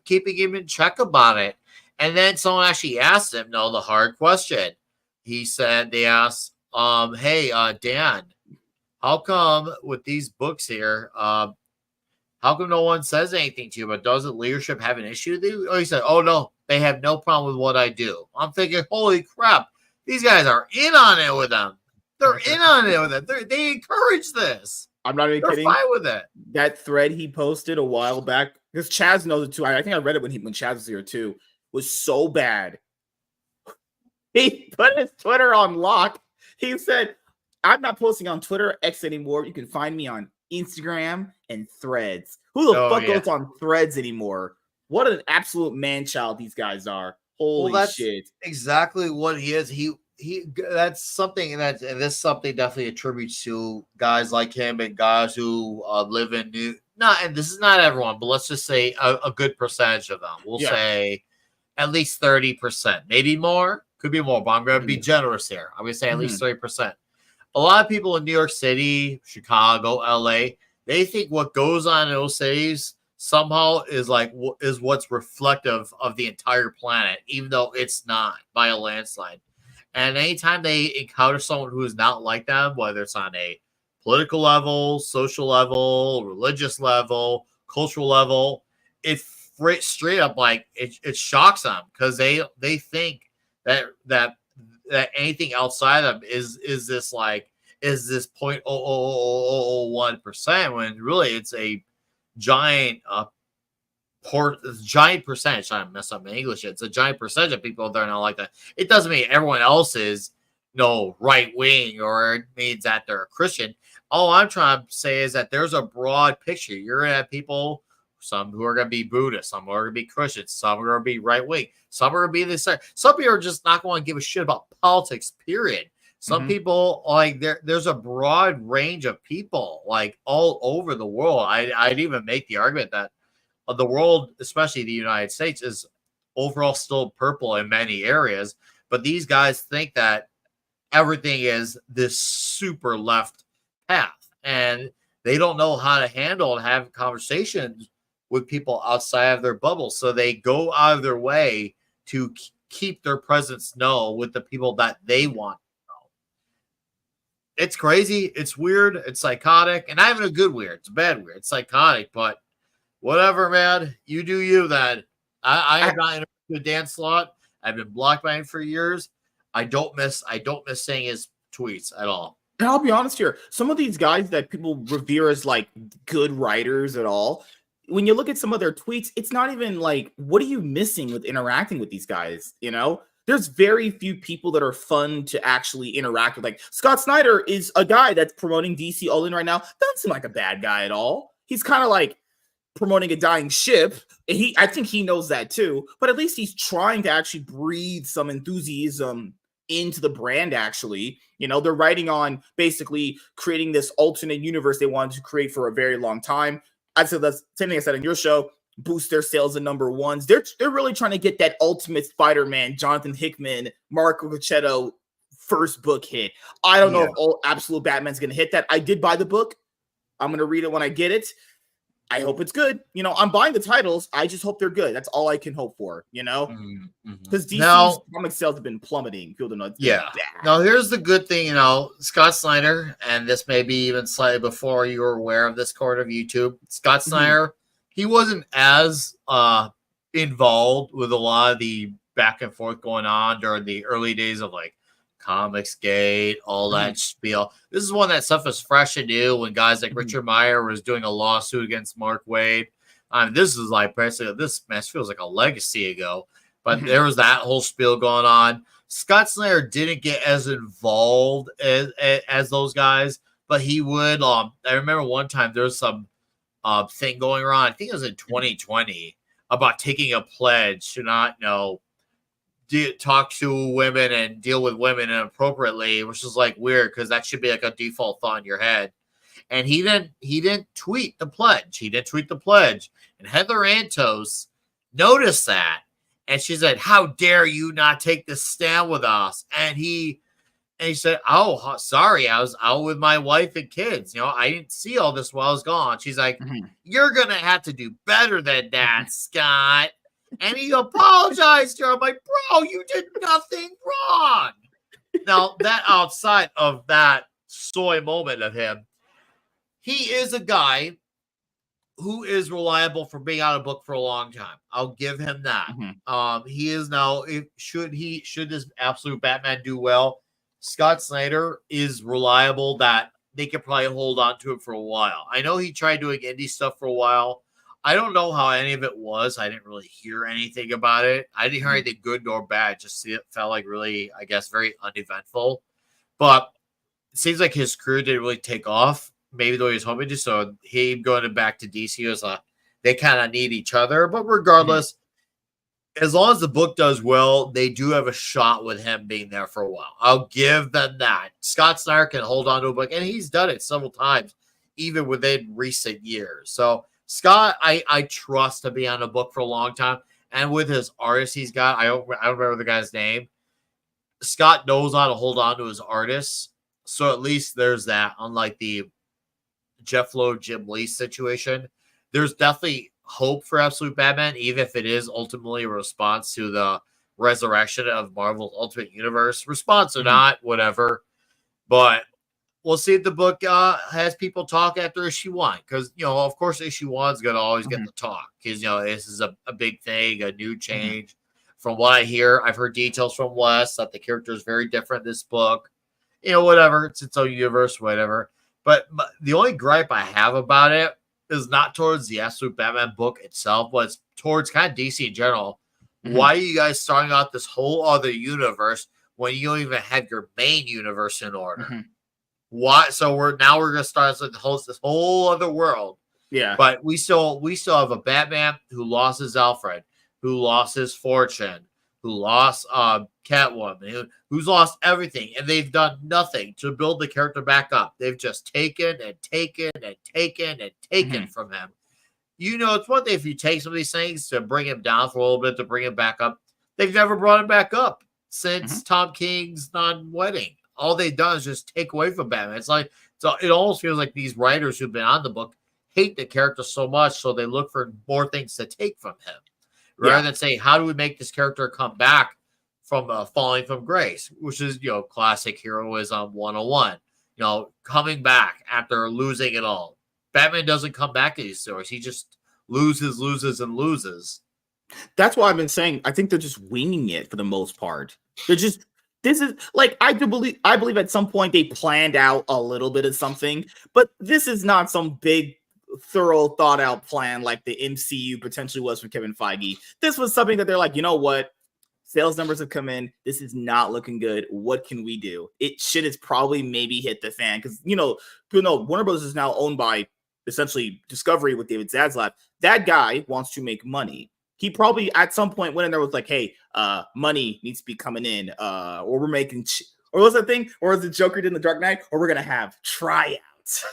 keeping him in check about it. And then someone actually asked him, the hard question. They asked, hey, Dan, how come with these books here, how come no one says anything to you? But doesn't leadership have an issue with you? Oh, he said, oh, no, they have no problem with what I do. I'm thinking, holy crap, these guys are in on it with them. They're in on it with it. They encourage this. I'm not even kidding. They're fine with it. That thread he posted a while back, because Chaz knows it too. I think I read it when Chaz was here too, was so bad. He put his Twitter on lock. He said, I'm not posting on Twitter X anymore. You can find me on Instagram and Threads. Who the fuck goes on Threads anymore? What an absolute man-child these guys are. Holy shit. Exactly what he is. He that's something this something definitely attributes to guys like him and guys who live in and this is not everyone, but let's just say a good percentage of them. We'll say at least 30%, maybe more, could be more, but I'm going to be generous here. I'm going to say at least 30%. A lot of people in New York City, Chicago, LA, they think what goes on in those cities somehow is what's reflective of the entire planet, even though it's not by a landslide. And anytime they encounter someone who is not like them, whether it's on a political level, social level, religious level, cultural level, it straight up it shocks them because they think that anything outside of them is this 0.00001%, when really it's a giant giant percentage. I mess up my English. It's a giant percentage of people that are not like that. It doesn't mean everyone else is right wing or it means that they're a Christian. All I'm trying to say is that there's a broad picture. You're gonna have people, some who are gonna be Buddhist, some are gonna be Christians, some are gonna be right wing, some are gonna be this. Some people are just not going to give a shit about politics. Period. Some people there's a broad range of people all over the world. I'd even make the argument that the world, especially the United States, is overall still purple in many areas. But these guys think that everything is this super left path, and they don't know how to handle and have conversations with people outside of their bubble. So they go out of their way to keep their presence known with the people that they want. It's crazy. It's weird. It's psychotic. And not even a good weird. It's a bad weird. It's psychotic. But whatever, man. You do you, then. I have not interacted with Dan Slott. I've been blocked by him for years. I don't miss saying his tweets at all. And I'll be honest here. Some of these guys that people revere as good writers at all, when you look at some of their tweets, it's not even what are you missing with interacting with these guys? There's very few people that are fun to actually interact with. Scott Snyder is a guy that's promoting DC All In right now. Doesn't seem like a bad guy at all. He's kind of promoting a dying ship. And I think he knows that too. But at least he's trying to actually breathe some enthusiasm into the brand, actually. They're writing on basically creating this alternate universe they wanted to create for a very long time. I said the same thing I said on your show. Boost their sales in number ones. They're really trying to get that ultimate Spider-Man, Jonathan Hickman, Marco Cocchetto first book hit. I don't know if Absolute Batman's going to hit that. I did buy the book. I'm going to read it when I get it. I hope it's good. I'm buying the titles. I just hope they're good. That's all I can hope for, because DC's comic sales have been plummeting. People don't know. Now, here's the good thing, Scott Snyder, and this may be even slightly before you were aware of this corner of YouTube. Scott Snyder, he wasn't as involved with a lot of the back and forth going on during the early days of Comicsgate, all that spiel. This is one that stuff was fresh and new when guys like Richard Meyer was doing a lawsuit against Mark Waid. This is basically, this mess feels like a legacy ago, but there was that whole spiel going on. Scott Snyder didn't get as involved as those guys, but he would. I remember one time there was some thing going around. I think it was in 2020 about taking a pledge to not talk to women and deal with women inappropriately, which is like weird because that should be like a default thought in your head. And he didn't tweet the pledge. He didn't tweet the pledge. And Heather Antos noticed that. And she said, "How dare you not take this stand with us?" And he said, "Oh, sorry. I was out with my wife and kids. I didn't see all this while I was gone." She's like, "You're going to have to do better than that, Scott." And he apologized to her. I'm like, "Bro, you did nothing wrong." Now, that outside of that soy moment of him, he is a guy who is reliable for being out of book for a long time. I'll give him that. He is now, should this absolute Batman do well, Scott Snyder is reliable that they could probably hold on to it for a while. I know he tried doing indie stuff for a while. I don't know how any of it was. I didn't really hear anything about it. I didn't hear anything good nor bad. Just it felt like really, I guess, very uneventful. But it seems like his career didn't really take off. Maybe the way he was hoping to. So him going back to DC was they kind of need each other. But regardless, as long as the book does well, they do have a shot with him being there for a while. I'll give them that. Scott Snyder can hold on to a book, and he's done it several times, even within recent years. So Scott, I trust to be on a book for a long time. And with his artist he's got, I don't remember the guy's name. Scott knows how to hold on to his artists. So at least there's that, unlike the Jeff Lowe, Jim Lee situation. There's definitely hope for Absolute Batman, even if it is ultimately a response to the resurrection of Marvel's Ultimate Universe. Response or not, whatever. But we'll see if the book has people talk after issue 1. Because, of course, issue 1 is going to always get the talk. Because, this is a big thing, a new change. From what I hear, I've heard details from Wes that the character is very different in this book. Whatever. It's its own universe, whatever. But the only gripe I have about it is not towards the Absolute Batman book itself, but it's towards kind of DC in general. Why are you guys starting out this whole other universe when you don't even have your main universe in order? Why? So we're going to start this whole other world. Yeah. But we still have a Batman who lost his Alfred, who lost his fortune, who lost Catwoman, who's lost everything, and they've done nothing to build the character back up. They've just taken and taken and taken and taken from him. It's one thing if you take some of these things to bring him down for a little bit, to bring him back up. They've never brought him back up since Tom King's non-wedding. All they've done is just take away from Batman. It almost feels like these writers who've been on the book hate the character so much, so they look for more things to take from him. Rather than say, how do we make this character come back from falling from grace, which is, classic heroism 101. Coming back after losing it all. Batman doesn't come back to these stories. He just loses, and loses. That's why I've been saying, I think they're just winging it for the most part. This is like, I believe at some point they planned out a little bit of something, but this is not some big, thorough, thought out plan like the MCU potentially was from Kevin Feige. This was something that they're like, you know what? Sales numbers have come in. This is not looking good. What can we do? Shit has probably maybe hit the fan because, Warner Bros. Is now owned by essentially Discovery with David Zaslav. That guy wants to make money. He probably at some point went in there was like, hey, money needs to be coming in, or we're making, or was that thing, or was the Joker did in the Dark Knight, or we're going to have tryouts.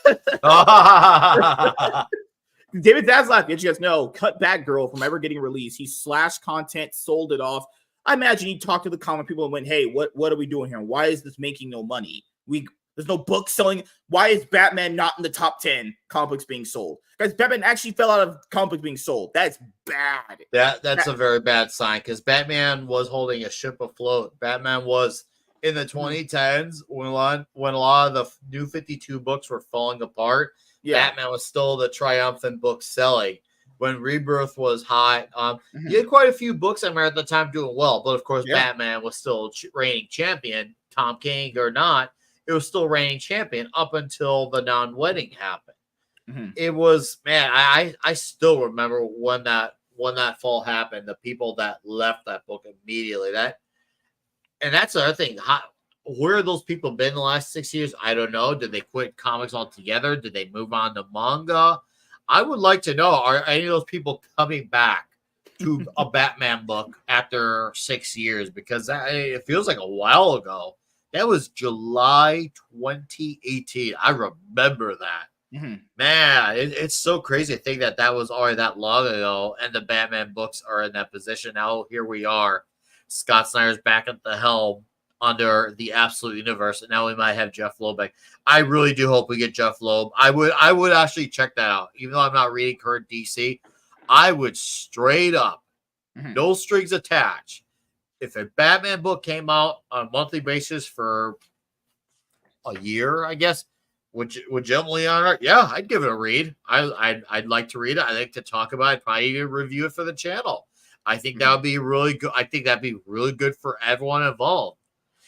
David Zaslav, as you guys know, cut Batgirl from ever getting released. He slashed content, sold it off. I imagine he talked to the comic people and went, hey, what are we doing here? Why is this making no money? There's no book selling. Why is Batman not in the top 10 comic books being sold? Guys, Batman actually fell out of comic books being sold. That's bad. That's a very bad sign because Batman was holding a ship afloat. Batman was in the 2010s when a lot of the New 52 books were falling apart. Batman was still the triumphant book selling. When Rebirth was hot, you had quite a few books I remember at the time doing well, but of course Batman was still reigning champion, Tom King or not. It was still reigning champion up until the non-wedding happened. It was, man, I still remember when that fall happened, the people that left that book immediately. and that's the other thing. Where have those people been the last 6 years? I don't know. Did they quit comics altogether? Did they move on to manga? I would like to know, are any of those people coming back to a Batman book after 6 years? Because it feels like a while ago. That was July 2018. I remember that. Mm-hmm. Man, it's so crazy to think that was already that long ago, and the Batman books are in that position. Now here we are. Scott Snyder's back at the helm under the Absolute Universe, and now we might have Jeff Loeb back. I really do hope we get Jeff Loeb. I would actually check that out. Even though I'm not reading current DC, I would straight up, no strings attached. If a Batman book came out on a monthly basis for a year, I guess, would Jim Leon? Yeah, I'd give it a read. I'd like to read it. I'd like to talk about it. Probably even review it for the channel. I think that would be really good. I think that'd be really good for everyone involved.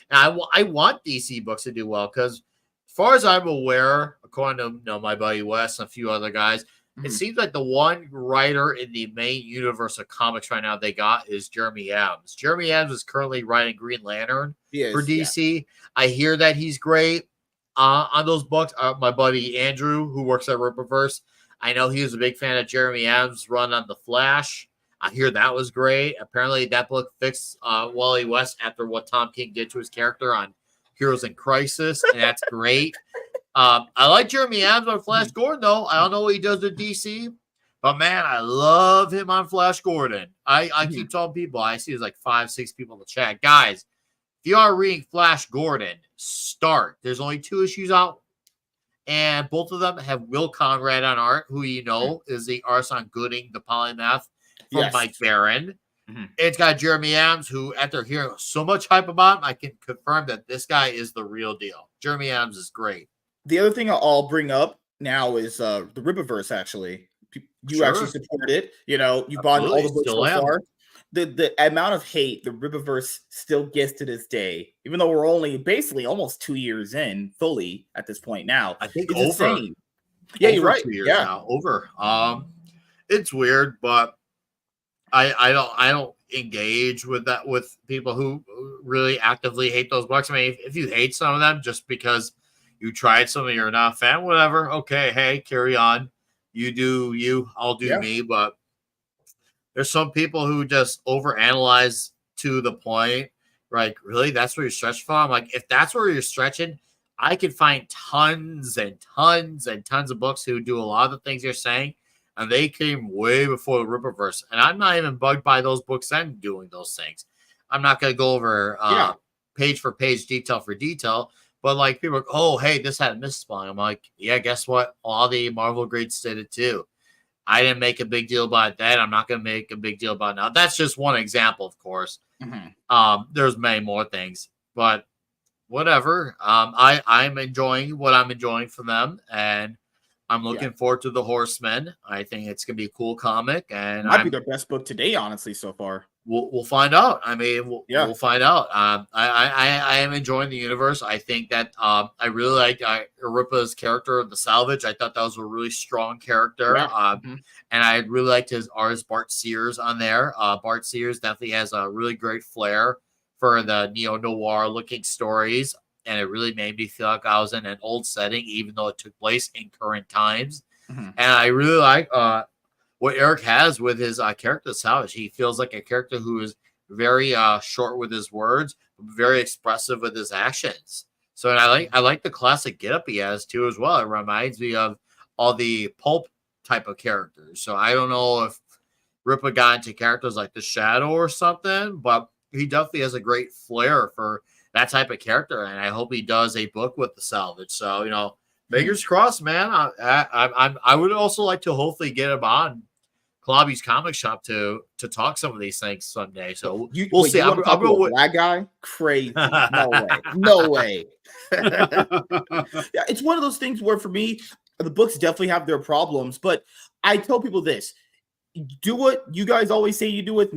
And I want DC books to do well because, as far as I'm aware, according to my buddy Wes and a few other guys, it seems like the one writer in the main universe of comics right now they got is Jeremy Adams. Jeremy Adams is currently writing Green Lantern for DC. Yeah. I hear that he's great on those books. My buddy Andrew, who works at Rippaverse, I know he was a big fan of Jeremy Adams' run on The Flash. I hear that was great. Apparently, that book fixed Wally West after what Tom King did to his character on Heroes in Crisis, and that's great. I like Jeremy Adams on Flash Gordon, though. I don't know what he does with DC, but man, I love him on Flash Gordon. I keep telling people, I see there's like 5-6 people in the chat. Guys, if you are reading Flash Gordon, start. There's only 2 issues out, and both of them have Will Conrad on art, who is the artist on Gooding, the Polymath, from Mike Barron. It's got Jeremy Adams, who, after hearing so much hype about him, I can confirm that this guy is the real deal. Jeremy Adams is great. The other thing I'll bring up now is the Rippaverse. Actually, you actually support it. You bought all the books so far. The amount of hate the Rippaverse still gets to this day, even though we're only basically almost 2 years in fully at this point now. I think it's over. Insane. Yeah, you're right. 2 years now, over. It's weird, but I don't engage with that with people who really actively hate those books. I mean, if you hate some of them just because you tried some and you're not a fan, whatever. Okay, hey, carry on. You do you, I'll do me. But there's some people who just overanalyze to the point, like, really, that's where you're stretching from? Like, if that's where you're stretching, I could find tons and tons and tons of books who do a lot of the things you're saying, and they came way before the Rippaverse. And I'm not even bugged by those books and doing those things. I'm not going to go over page for page, detail for detail. But like people are like, oh, hey, this had a misspelling. I'm like, yeah, guess what? All the Marvel greats did it too. I didn't make a big deal about that. I'm not going to make a big deal about it now. That's just one example, of course. There's many more things, but whatever. I'm enjoying what I'm enjoying from them, and I'm looking forward to The Horsemen. I think it's going to be a cool comic, and might be their best book today, honestly, so far. We'll find out. I mean, we'll find out. I am enjoying the universe. I think that I really like Aripa's character of the Salvage. I thought that was a really strong character. And I really liked his artist Bart Sears on there. Bart Sears definitely has a really great flair for the neo-noir looking stories. And it really made me feel like I was in an old setting, even though it took place in current times. And I really like what Eric has with his character Salvage. He feels like a character who is very short with his words, very expressive with his actions. So I like the classic getup he has too as well. It reminds me of all the pulp type of characters. So I don't know if Ripa got into characters like the Shadow or something, but he definitely has a great flair for that type of character. And I hope he does a book with the Salvage. So, fingers crossed, man. I would also like to hopefully get him on Klobby's Comic Shop to talk some of these things someday. So we'll see. I'm that guy. Crazy. No way. No way. Yeah, it's one of those things where for me, the books definitely have their problems, but I tell people this: do what you guys always say you do with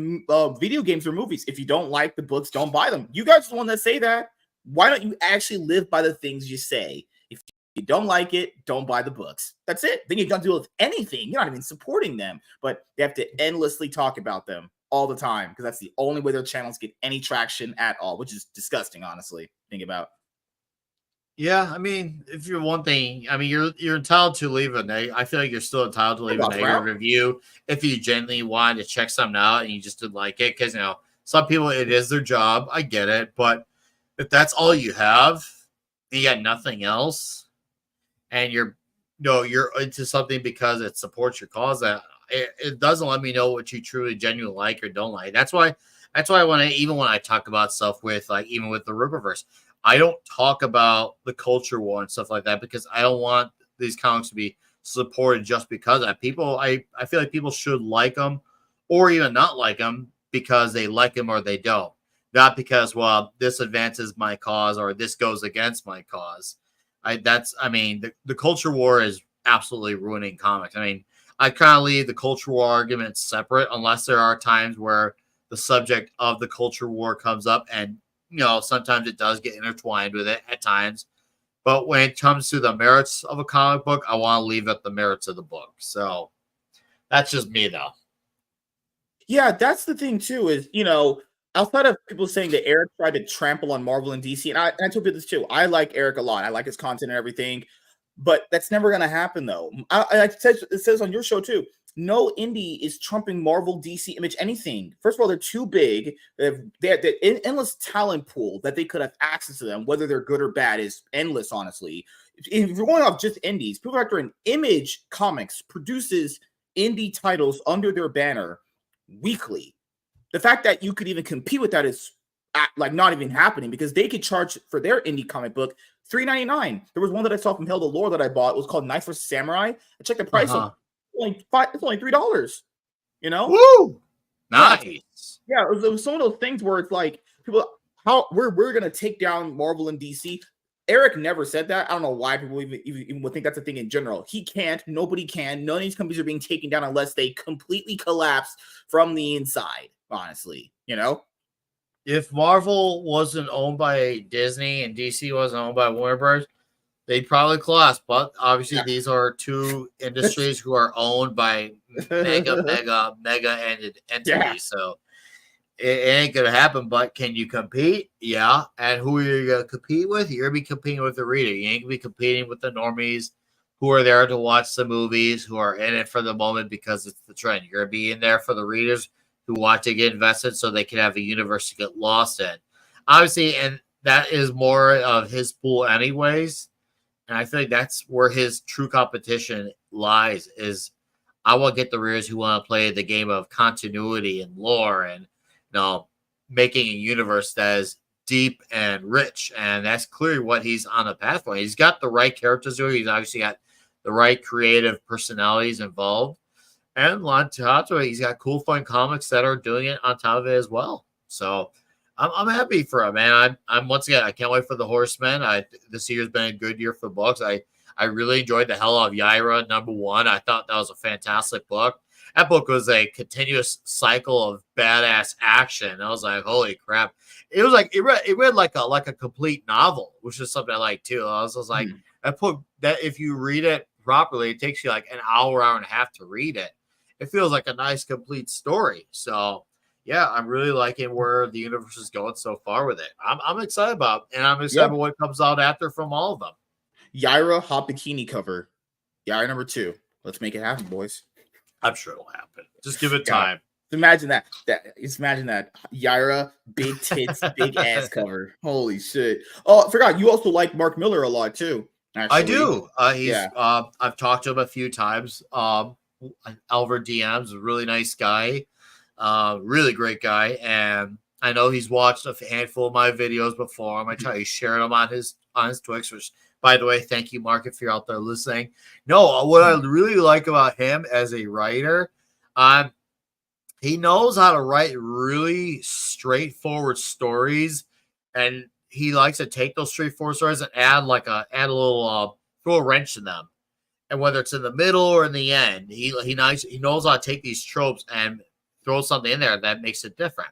video games or movies. If you don't like the books, don't buy them. You guys are the one that say that. Why don't you actually live by the things you say? If you don't like it, don't buy the books. That's it. Then you don't deal with anything. You're not even supporting them, but they have to endlessly talk about them. all the time because that's the only way their channels get any traction at all, which is disgusting, honestly. Think about. Yeah, I mean, if you're one thing, I mean, you're entitled to leave a negative. I feel like you're still entitled to leave a negative review if you genuinely wanted to check something out and you just didn't like it. Because some people it is their job. I get it, but if that's all you have, and you got nothing else, and you're you're into something because it supports your cause, that it doesn't let me know what you truly genuinely like or don't like. That's why when I talk about stuff with even with the Ripperverse, I don't talk about the culture war and stuff like that because I don't want these comics to be supported just because I feel like people should like them or even not like them because they like them or they don't. Not because, well, this advances my cause or this goes against my cause. The culture war is absolutely ruining comics. I mean, I kind of leave the culture war argument separate unless there are times where the subject of the culture war comes up and sometimes it does get intertwined with it at times. But when it comes to the merits of a comic book, I want to leave at the merits of the book. So that's just me, though. Yeah, that's the thing, too, is, outside of people saying that Eric tried to trample on Marvel and DC, and I told people this, too. I like Eric a lot. I like his content and everything. But that's never going to happen, though. It says on your show, too. No indie is trumping Marvel, DC, Image, anything. First of all, they're too big. They have an endless talent pool that they could have access to them. Whether they're good or bad is endless, honestly. If you're going off just indies, people factor in Image Comics produces indie titles under their banner weekly. The fact that you could even compete with that is not even happening because they could charge for their indie comic book $3.99. There was one that I saw from Hell the Lore that I bought. It was called Knights vs. Samurai. I checked the price. It's only $3. Woo! Nice. Yeah, it was some of those things where it's like people, we're gonna take down Marvel and DC. Eric never said that. I don't know why people even would think that's a thing in general. He can't. Nobody can. None of these companies are being taken down unless they completely collapse from the inside. Honestly, If Marvel wasn't owned by Disney and DC wasn't owned by Warner Bros., they'd probably collapse, but obviously these are two industries who are owned by mega entities. Yeah. So it ain't going to happen, but can you compete? Yeah. And who are you going to compete with? You're going to be competing with the reader. You ain't going to be competing with the normies who are there to watch the movies, who are in it for the moment because it's the trend. You're going to be in there for the readers who want to get invested so they can have a universe to get lost in. Obviously, and that is more of his pool anyways. And I feel like that's where his true competition lies is I want to get the readers who want to play the game of continuity and lore and making a universe that is deep and rich. And that's clearly what he's on the path for. He's got the right characters doing. He's obviously got the right creative personalities involved. And on top of it, he's got cool, fun comics that are doing it on top of it as well. So I'm happy for him, man. I'm once again, I can't wait for the Horsemen. This year's been a good year for books. I really enjoyed the hell out of Yaira #1. I thought that was a fantastic book. That book was a continuous cycle of badass action. I was like, holy crap! It was like it read like a complete novel, which is something I like too. I was like, that if you read it properly, it takes you like an hour and a half to read it. It feels like a nice complete story. So. Yeah, I'm really liking where the universe is going so far with it. I'm excited about it, and I'm excited about what comes out after from all of them. Yaira hot bikini cover. Yaira #2. Let's make it happen, boys. I'm sure it'll happen. Just give it time. Imagine that. Imagine that. Yaira, big tits, big ass cover. Holy shit. Oh, I forgot. You also like Mark Miller a lot too. Actually. I do. I've talked to him a few times. Alvar DM's a really nice guy. Really great guy, and I know he's watched a handful of my videos before. I try to share them on his Twitch, which, by the way, thank you, Mark, if you're out there listening. No, what I really like about him as a writer, he knows how to write really straightforward stories, and he likes to take those straightforward stories and add a little throw a wrench in them. And whether it's in the middle or in the end, he knows how to take these tropes and throw something in there that makes it different.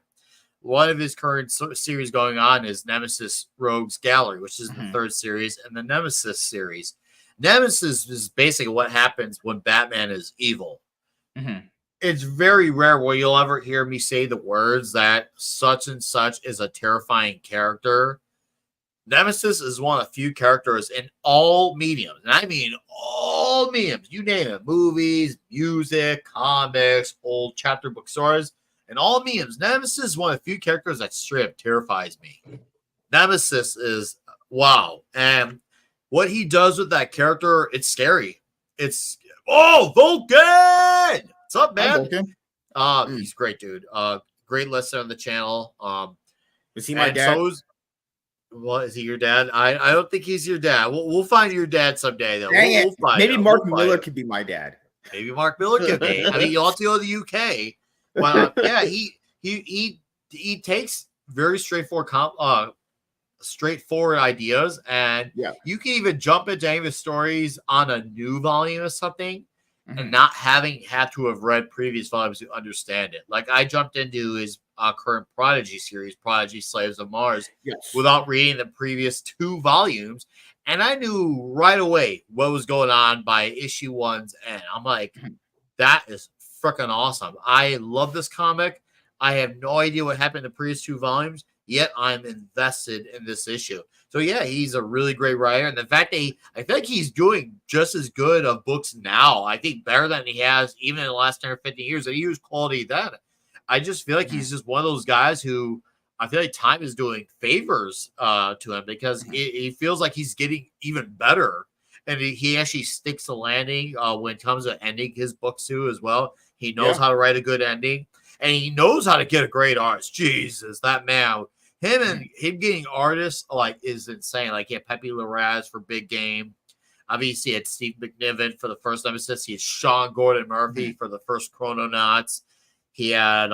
One of his current series going on is Nemesis Rogues Gallery, which is the third series, and the Nemesis series. Nemesis is basically what happens when Batman is evil. it's very rare where you'll ever hear me say the words that such and such is a terrifying character. Nemesis is one of the few characters in all mediums, and I mean all mediums, you name it, movies, music, comics, old chapter book stories, and all mediums. Nemesis is one of the few characters that straight up terrifies me. Nemesis is wow, and what he does with that character, it's scary. It's Vulcan! What's up, man? He's great, dude. Great listener on the channel. Is he my dad? What is he your dad? I don't think he's your dad. We'll find your dad someday though. We'll find maybe Mark Miller could be my dad. Maybe Mark Miller could be. I mean, you all have to go to the UK. But yeah, he takes very straightforward ideas, and you can even jump into any of his stories on a new volume or something, and not having had to have read previous volumes to understand it. Like I jumped into his current Prodigy series, Prodigy Slaves of Mars, without reading the previous 2 volumes, and I knew right away what was going on by issue 1's end. I'm like, that is freaking awesome. I love this comic. I have no idea what happened in the previous 2 volumes, yet I'm invested in this issue. So yeah, he's a really great writer, and the fact that I think he's doing just as good of books now. I think better than he has even in the last 10 or 15 years. And he was quality then. I just feel like he's just one of those guys who I feel like time is doing favors to him, because he feels like he's getting even better, and he actually sticks the landing when it comes to ending his books too as well. He knows how to write a good ending, and he knows how to get a great artist. Jesus, that man. Him getting artists like is insane. Like he had Pepe Larraz for Big Game. Obviously, he had Steve McNiven for the first Nemesis. He had Sean Gordon Murphy for the first Chrononauts. He had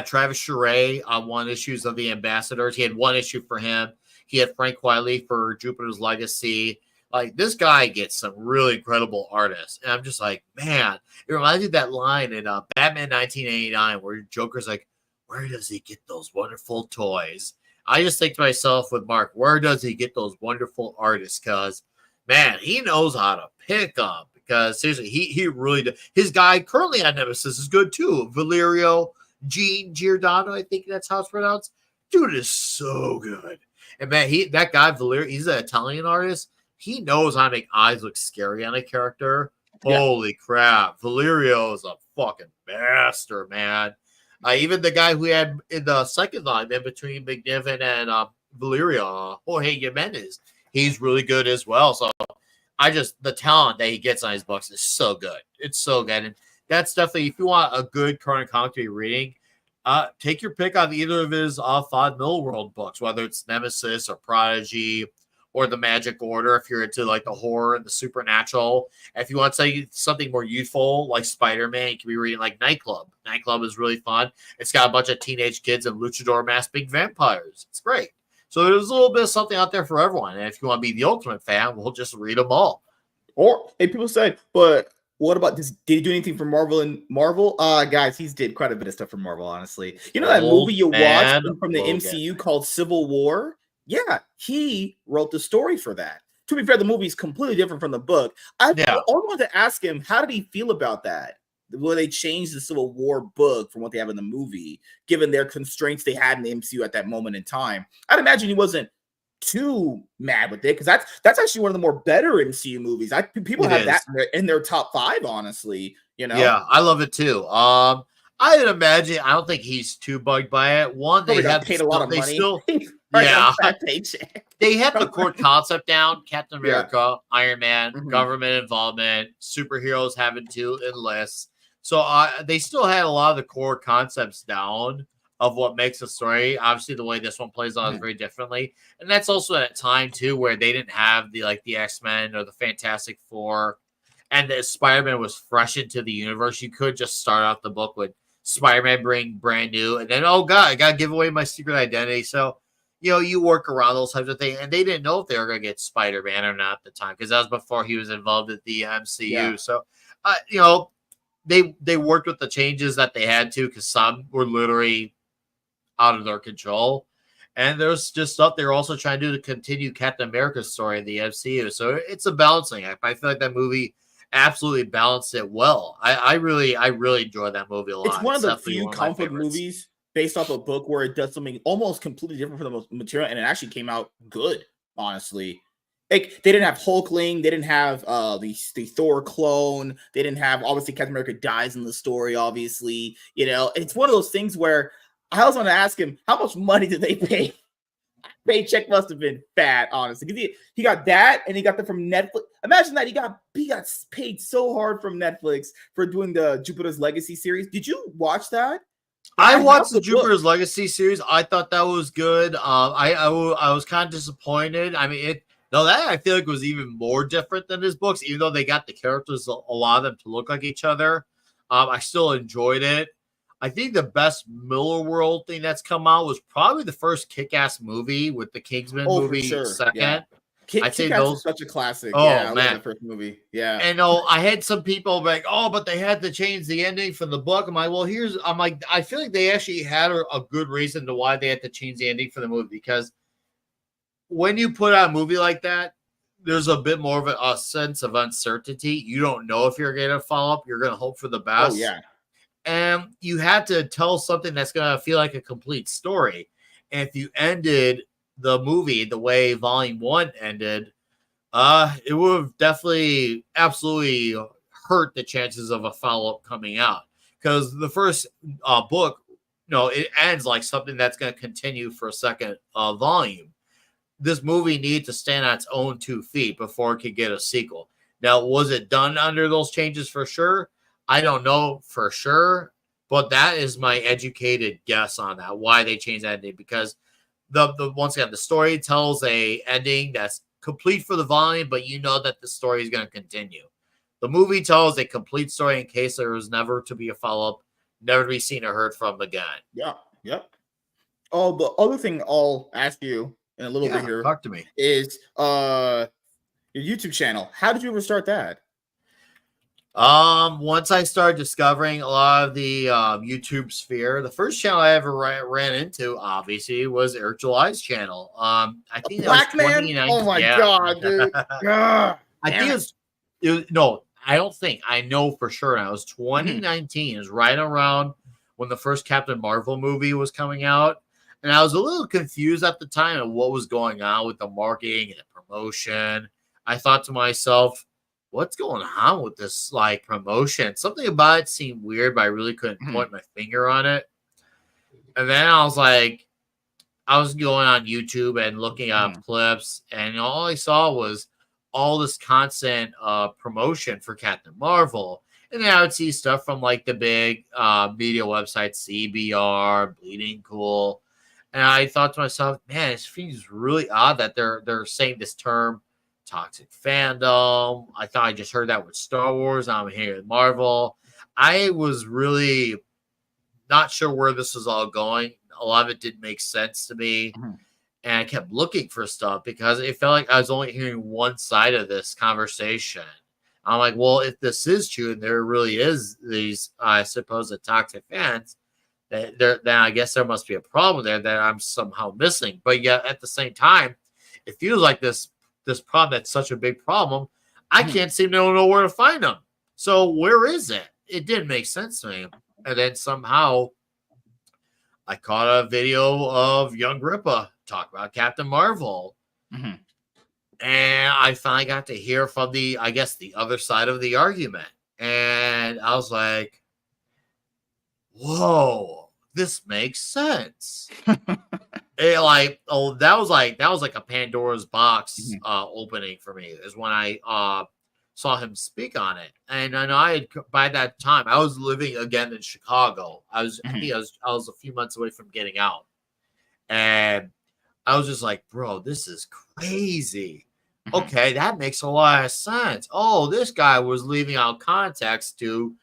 Travis Charest on 1 issues of the Ambassadors. He had 1 issue for him. He had Frank Wiley for Jupiter's Legacy. Like, this guy gets some really incredible artists. And I'm just like, man, it reminds me of that line in Batman 1989 where Joker's like, where does he get those wonderful toys? I just think to myself with Mark, where does he get those wonderful artists? Because, man, he knows how to pick them. Because, seriously, he really does. His guy currently on Nemesis is good, too. Valerio Giordano, I think that's how it's pronounced. Dude is so good. And, man, that guy, Valerio, he's an Italian artist. He knows how to make eyes look scary on a character. Holy crap. Valerio is a fucking master, man. Even the guy who had in the second line in between McNiven and Valerio, Jorge Jimenez, he's really good as well. So the talent that he gets on his books is so good. It's so good. And that's definitely, if you want a good current comic to be reading, take your pick on either of his 5 Middle World books, whether it's Nemesis or Prodigy or the Magic Order, if you're into like the horror and the supernatural. If you want to say something more youthful, like Spider-Man, you can be reading like Nightclub. Nightclub is really fun. It's got a bunch of teenage kids and luchador masked big vampires. It's great. So there's a little bit of something out there for everyone. And if you want to be the ultimate fan, we'll just read them all. Or, hey, people say, but what about this? Did he do anything for Marvel and Marvel? Guys, he's did quite a bit of stuff for Marvel, honestly. You know that movie you watched from the MCU called Civil War? Yeah, he wrote the story for that. To be fair, the movie is completely different from the book. I only wanted to ask him, how did he feel about that? Will they change the Civil War book from what they have in the movie, given their constraints they had in the MCU at that moment in time? I'd imagine he wasn't too mad with it, because that's actually one of the more better MCU movies. People have that in their top 5, honestly. You know? Yeah, I love it too. I would imagine. I don't think he's too bugged by it. One, they have paid a lot of money. They have the core concept down. Captain America, Iron Man, government involvement, superheroes having to enlist. So they still had a lot of the core concepts down of what makes a story. Obviously, the way this one plays out is very differently, and that's also at a time too where they didn't have the X-Men or the Fantastic Four, and the Spider-Man was fresh into the universe. You could just start out the book with Spider-Man being brand new, and then, oh god, I gotta give away my secret identity. So, you work around those types of things, and they didn't know if they were gonna get Spider-Man or not at the time, because that was before he was involved with the MCU. So, they worked with the changes that they had to, because some were literally out of their control, and there's just stuff they're also trying to do to continue Captain America's story in the MCU. So it's a balancing act. I feel like that movie absolutely balanced it well. I really enjoy that movie a lot. It's one of the definitely few one of my comic book favorites. movies based off a book where it does something almost completely different from the material, and it actually came out good. Honestly, like they didn't have Hulkling, they didn't have the Thor clone, they didn't have obviously Captain America dies in the story. Obviously, it's one of those things where I was going to ask him how much money did they pay. Paycheck must have been fat, honestly. Because he got that, and he got that from Netflix. Imagine that he got paid so hard from Netflix for doing the Jupiter's Legacy series. Did you watch that? I have watched the the book. Jupiter's Legacy series. I thought that was good. I was kind of disappointed. I mean, that I feel like was even more different than his books, even though they got the characters, a lot of them, to look like each other. I still enjoyed it. I think the best Miller World thing that's come out was probably the first Kick-Ass movie with the Kingsman movie For sure. second. Yeah. I'd say Kick-Ass those. is such a classic. Oh, Yeah, I man. love the first movie. Yeah. And I had some people like, oh, but they had to change the ending from the book. I'm like, well, I feel like they actually had a good reason to why they had to change the ending for the movie, because when you put out a movie like that, there's a bit more of a sense of uncertainty. You don't know if you're going to follow up. You're going to hope for the best. Oh, yeah. And you have to tell something that's going to feel like a complete story. And if you ended the movie the way Volume 1 ended, it would have definitely absolutely hurt the chances of a follow-up coming out. Because the first book, it ends like something that's going to continue for a second volume. This movie needs to stand on its own 2 feet before it could get a sequel. Now, was it done under those changes for sure? I don't know for sure, but that is my educated guess on that, why they changed that ending. Because the once again, the story tells a ending that's complete for the volume, but you know that the story is going to continue. The movie tells a complete story in case there was never to be a follow-up, never to be seen or heard from again. Yeah. Yep. Oh, the other thing I'll ask you in a little bit here talk to me is your YouTube channel. How did you ever start that? Once I started discovering a lot of the YouTube sphere, the first channel I ever ran into, obviously, was Eric July's channel. I think that was Black Man. 2019. Oh my god, dude! I think it was no. I don't think. I know for sure. Now it was 2019. It was right around when the first Captain Marvel movie was coming out, and I was a little confused at the time of what was going on with the marketing and the promotion. I thought to myself, what's going on with this promotion? Something about it seemed weird, but I really couldn't point my finger on it. And then I was going on YouTube and looking up clips, and all I saw was all this constant promotion for Captain Marvel. And then I would see stuff from the big media websites, CBR, Bleeding Cool. And I thought to myself, man, it seems really odd that they're saying this term, toxic fandom. I thought I just heard that with Star Wars. I'm here with Marvel. I was really not sure where this was all going. A lot of it didn't make sense to me. And I kept looking for stuff because it felt like I was only hearing one side of this conversation. I'm like, well, if this is true and there really is these, I suppose, the toxic fans, then I guess there must be a problem there that I'm somehow missing. But yet at the same time, it feels like this problem that's such a big problem, I can't seem to know where to find them. So where is it? It didn't make sense to me. And then somehow I caught a video of Young Ripa talk about Captain Marvel. And I finally got to hear from the other side of the argument. And I was like, whoa, this makes sense. That was like a Pandora's box opening for me, is when I saw him speak on it. And I by that time I was living again in Chicago. I was a few months away from getting out, and I was just like, bro, this is crazy. Okay, that makes a lot of sense. Oh, this guy was leaving out context to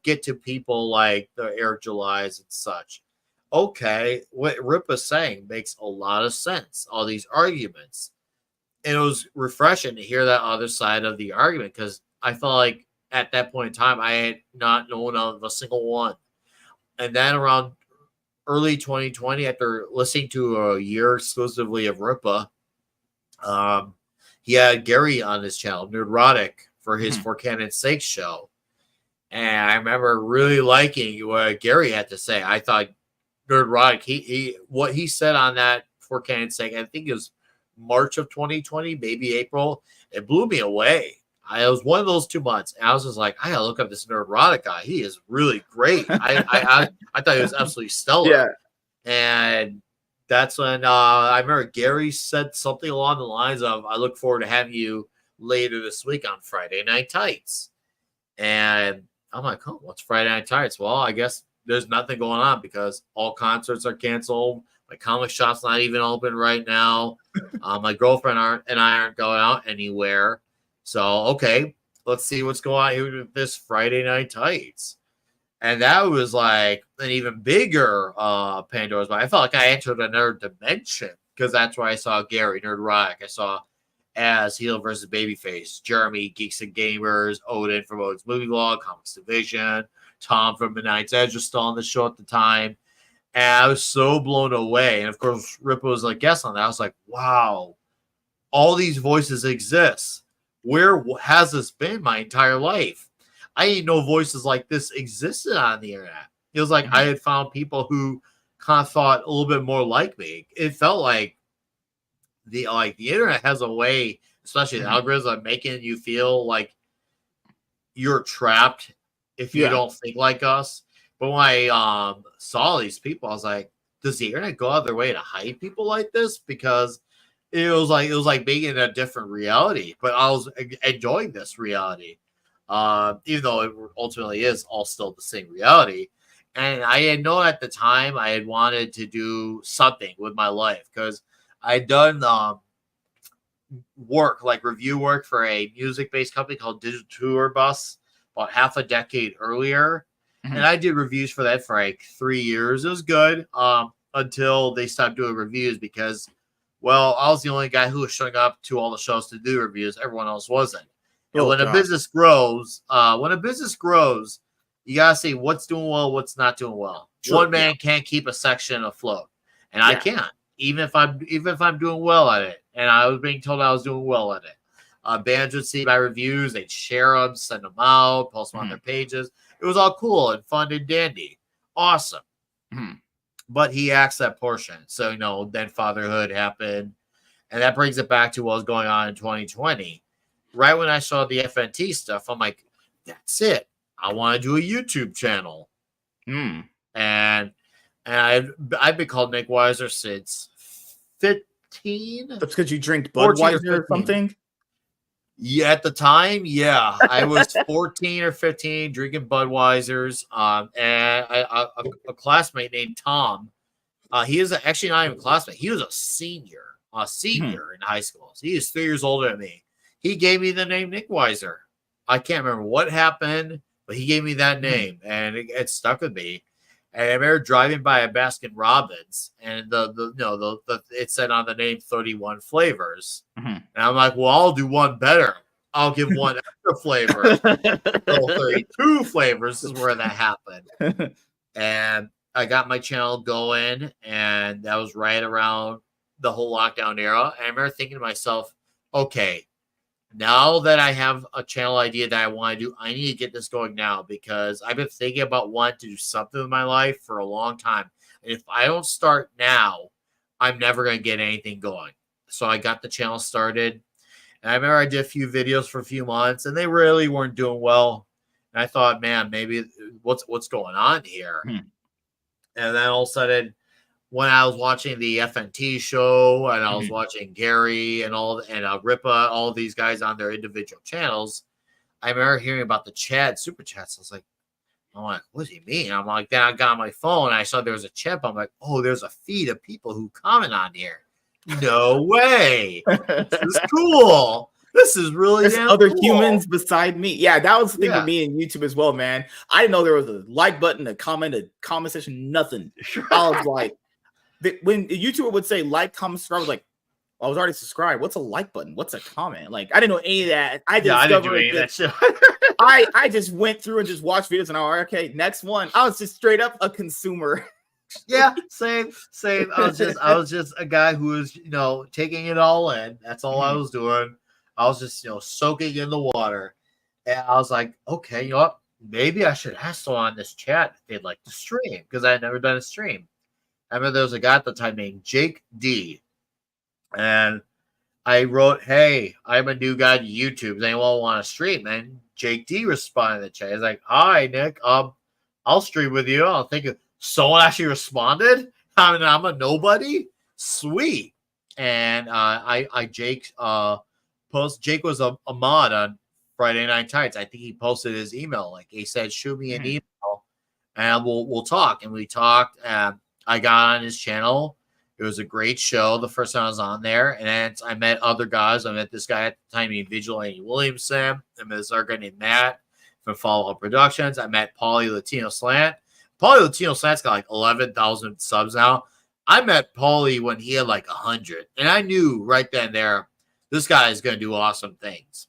get to people like the Eric Julys and such. Okay, what Rip is saying makes a lot of sense, all these arguments. And it was refreshing to hear that other side of the argument, because I felt like at that point in time, I had not known of a single one. And then around early 2020, after listening to a year exclusively of Ripa, he had Gary on his channel, Neurotic for his For Canon's Sake show. And I remember really liking what Gary had to say. I thought Nerdrotic, he what he said on that For Canon's Sake, I think it was March of 2020, maybe April, it blew me away. It was one of those 2 months, and I was just like, I gotta look up this Nerdrotic guy. He is really great. I thought he was absolutely stellar. Yeah. And that's when I remember Gary said something along the lines of, I look forward to having you later this week on Friday Night Tights. And I'm like, oh, what's Friday Night Tights? Well, I guess there's nothing going on because all concerts are canceled. My comic shop's not even open right now. My girlfriend and I aren't going out anywhere. So, okay, let's see what's going on here with this Friday Night Tights. And that was like an even bigger Pandora's box. I felt like I entered another dimension because that's where I saw Gary Nerdrotic. I saw as Heel versus Babyface, Jeremy, Geeks and Gamers, Odin from Odin's Movie Vlog, Comics Division, Tom from Midnight's Edge was still on the show at the time. And I was so blown away. And of course, Rippa was like guest on that. I was like, wow, all these voices exist. Where has this been my entire life? I didn't know voices like this existed on the internet. It was like I had found people who kind of thought a little bit more like me. It felt like the internet has a way, especially the algorithm, of making you feel like you're trapped if you don't think like us. But when I saw these people, I was like, does the internet go out of their way to hide people like this? Because it was like being in a different reality. But I was enjoying this reality, even though it ultimately is all still the same reality. And I had known at the time I had wanted to do something with my life because I'd done work, like review work for a music-based company called Digital Tour Bus about half a decade earlier. And I did reviews for that for like 3 years. It was good until they stopped doing reviews because, well, I was the only guy who was showing up to all the shows to do reviews. Everyone else wasn't. And when a business grows, you gotta see what's doing well, what's not doing well. Sure, one man can't keep a section afloat, and I can't, even if I'm doing well at it. And I was being told I was doing well at it. Bands would see my reviews, they'd share them, send them out, post them on their pages. It was all cool and fun and dandy. Awesome. But he axed that portion. So, then fatherhood happened. And that brings it back to what was going on in 2020. Right when I saw the FNT stuff, I'm like, that's it. I want to do a YouTube channel. And I've been called Nickweiser since 15. That's because you drink Budweiser or something? Yeah, at the time, yeah. I was 14 or 15 drinking Budweisers. And a classmate named Tom, he is actually not even a classmate. He was a senior in high school. So he is 3 years older than me. He gave me the name Nickweiser. I can't remember what happened, but he gave me that name, and it stuck with me. And I remember driving by a Baskin Robbins, and it said on the name 31 flavors. And I'm like, well, I'll do one better. I'll give one extra flavor. So 32 flavors is where that happened. And I got my channel going, and that was right around the whole lockdown era. And I remember thinking to myself, okay, now that I have a channel idea that I want to do, I need to get this going now because I've been thinking about wanting to do something with my life for a long time. And if I don't start now, I'm never going to get anything going. So I got the channel started. And I remember I did a few videos for a few months, and they really weren't doing well. And I thought, man, maybe what's going on here? And then all of a sudden, when I was watching the FNT show and I was watching Gary and Rippa, all of these guys on their individual channels, I remember hearing about the super chats. I was like, what does he mean? I'm like, then I got on my phone and I saw there was a chat. I'm like, oh, there's a feed of people who comment on here. No way. This is cool. This is really There's other humans beside me. Yeah, that was the thing with me and YouTube as well, man. I didn't know there was a like button, a comment section, nothing. I was like, when a YouTuber would say like, comment, subscribe, I was like, I was already subscribed. What's a like button? What's a comment? Like, I didn't know any of that. I didn't do any of that shit. I just went through and just watched videos and I was like, okay, next one. I was just straight up a consumer. Yeah, same. I was just a guy who was, taking it all in. That's all I was doing. I was just, soaking in the water. And I was like, okay, you know what? Maybe I should ask someone on this chat if they'd like to stream because I had never done a stream. I remember there was a guy at the time named Jake D. And I wrote, hey, I'm a new guy to YouTube. Does anyone want to stream? And Jake D responded in the chat. He's like, hi, Nick. I'll stream with you. I'll think someone actually responded. I mean, I'm a nobody. Sweet. And Jake Jake was a mod on Friday Night Tights. I think he posted his email. Like he said, shoot me an email and we'll talk. And we talked. And I got on his channel. It was a great show the first time I was on there. And then I met other guys. I met this guy at the time named Vigilante Williamson. I met this other guy named Matt from Follow Up Productions. I met Paulie Latino Slant. Paulie Latino Slant's got like 11,000 subs now. I met Paulie when he had like 100. And I knew right then and there, this guy is going to do awesome things.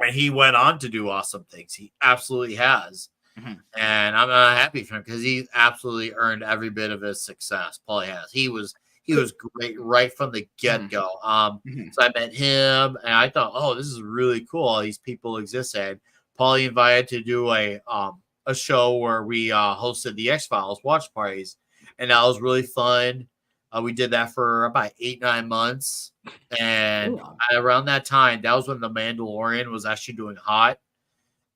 And he went on to do awesome things. He absolutely has. Mm-hmm. And I'm happy for him because he absolutely earned every bit of his success. Paulie has. He was great right from the get-go. So I met him, and I thought, oh, this is really cool. All these people existed. Paulie invited to do a show where we hosted the X-Files watch parties, and that was really fun. We did that for about 8-9 months, and around that time, that was when The Mandalorian was actually doing hot.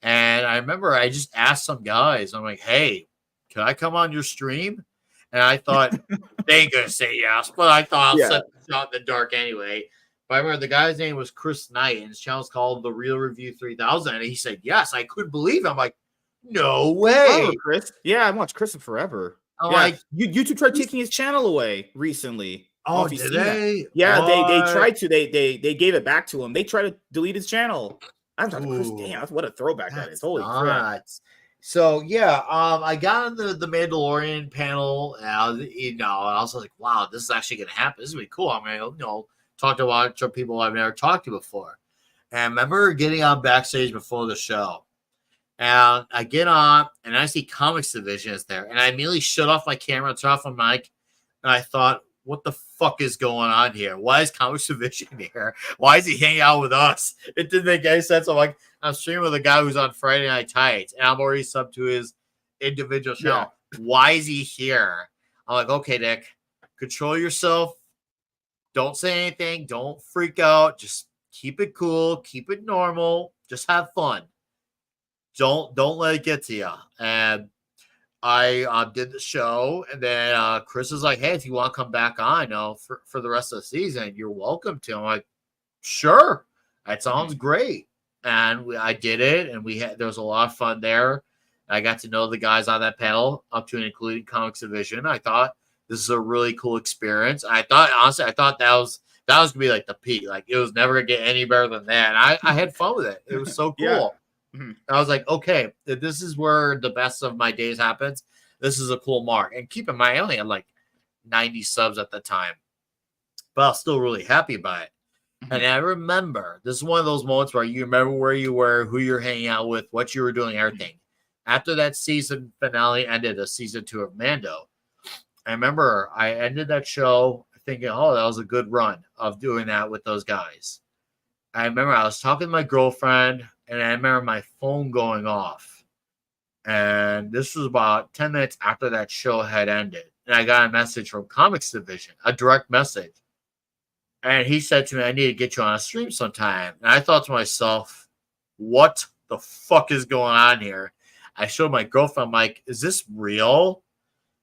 And I remember I just asked some guys, I'm like, hey, can I come on your stream? And I thought they ain't gonna say yes, but I thought I'll set the shot in the dark anyway. But I remember the guy's name was Chris Knight, and his channel's called The Real Review 3000. And he said yes. I couldn't believe it. I'm like, no way, Chris. Yeah, I've watched Chris forever. I'm like, YouTube tried taking his channel away recently. Oh, did they? Yeah, they tried to. They gave it back to him. They tried to delete his channel. I'm talking Chris. Damn, what a throwback that is. Holy crap. So yeah, I got on the Mandalorian panel, and I was like, wow, this is actually gonna happen. This is gonna be cool. I'm gonna, talk to a lot of people I've never talked to before. And I remember getting on backstage before the show. And I get on, and I see Comics Division is there. And I immediately shut off my camera, turned off my mic, and I thought, what the fuck is going on here? Why is Comics Division here? Why is he hanging out with us? It didn't make any sense. I'm streaming with a guy who's on Friday Night Tights, and I'm already subbed to his individual channel. Yeah. Why is he here? I'm like, okay, Nick, control yourself. Don't say anything. Don't freak out. Just keep it cool. Keep it normal. Just have fun. Don't let it get to you. And I did the show, and then Chris was like, hey, if you want to come back on, for the rest of the season, you're welcome to. I'm like, sure. That sounds great. And I did it, and there was a lot of fun there. I got to know the guys on that panel, up to and including Comics Division. I thought this is a really cool experience. I thought that was gonna be like the peak. Like it was never gonna get any better than that. And I had fun with it. It was so cool. Yeah. Mm-hmm. I was like, okay, if this is where the best of my days happens, this is a cool mark. And keep in mind, I only had like 90 subs at the time, but I was still really happy about it. Mm-hmm. And I remember, this is one of those moments where you remember where you were, who you're hanging out with, what you were doing, everything. After that season finale ended, a season 2 of Mando, I remember I ended that show thinking, oh, that was a good run of doing that with those guys. I remember I was talking to my girlfriend, and I remember my phone going off. And this was about 10 minutes after that show had ended. And I got a message from Comics Division, a direct message. And he said to me, I need to get you on a stream sometime. And I thought to myself, what the fuck is going on here? I showed my girlfriend, I'm like, is this real?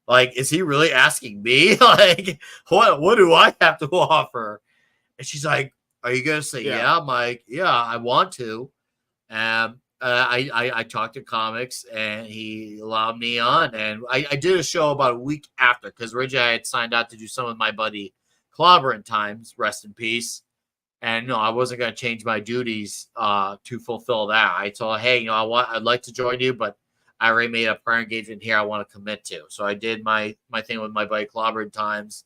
Like, is he really asking me? Like, what do I have to offer? And she's like, are you going to say yeah? I'm like, yeah, I want to. I talked to Comics, and he allowed me on. And I did a show about a week after, because originally I had signed out to do some with my buddy Clobberin Times, rest in peace. And no, I wasn't going to change my duties to fulfill that. I told, hey, I'd like to join you, but I already made a prior engagement here I want to commit to. So I did my thing with my buddy Clobberin Times.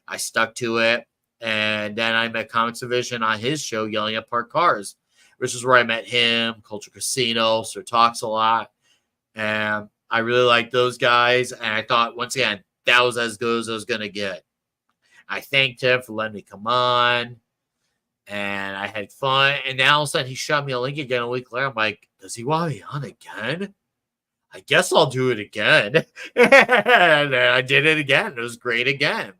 I stuck to it. And then I met Comics Division on his show, Yelling at Parked Cars, which is where I met him, Culture Casino, Sir Talks a Lot. And I really liked those guys. And I thought, once again, that was as good as I was going to get. I thanked him for letting me come on. and I had fun. And now all of a sudden he shot me a link again a week later. I'm like, does he want me on again? I guess I'll do it again. And then I did it again. It was great again.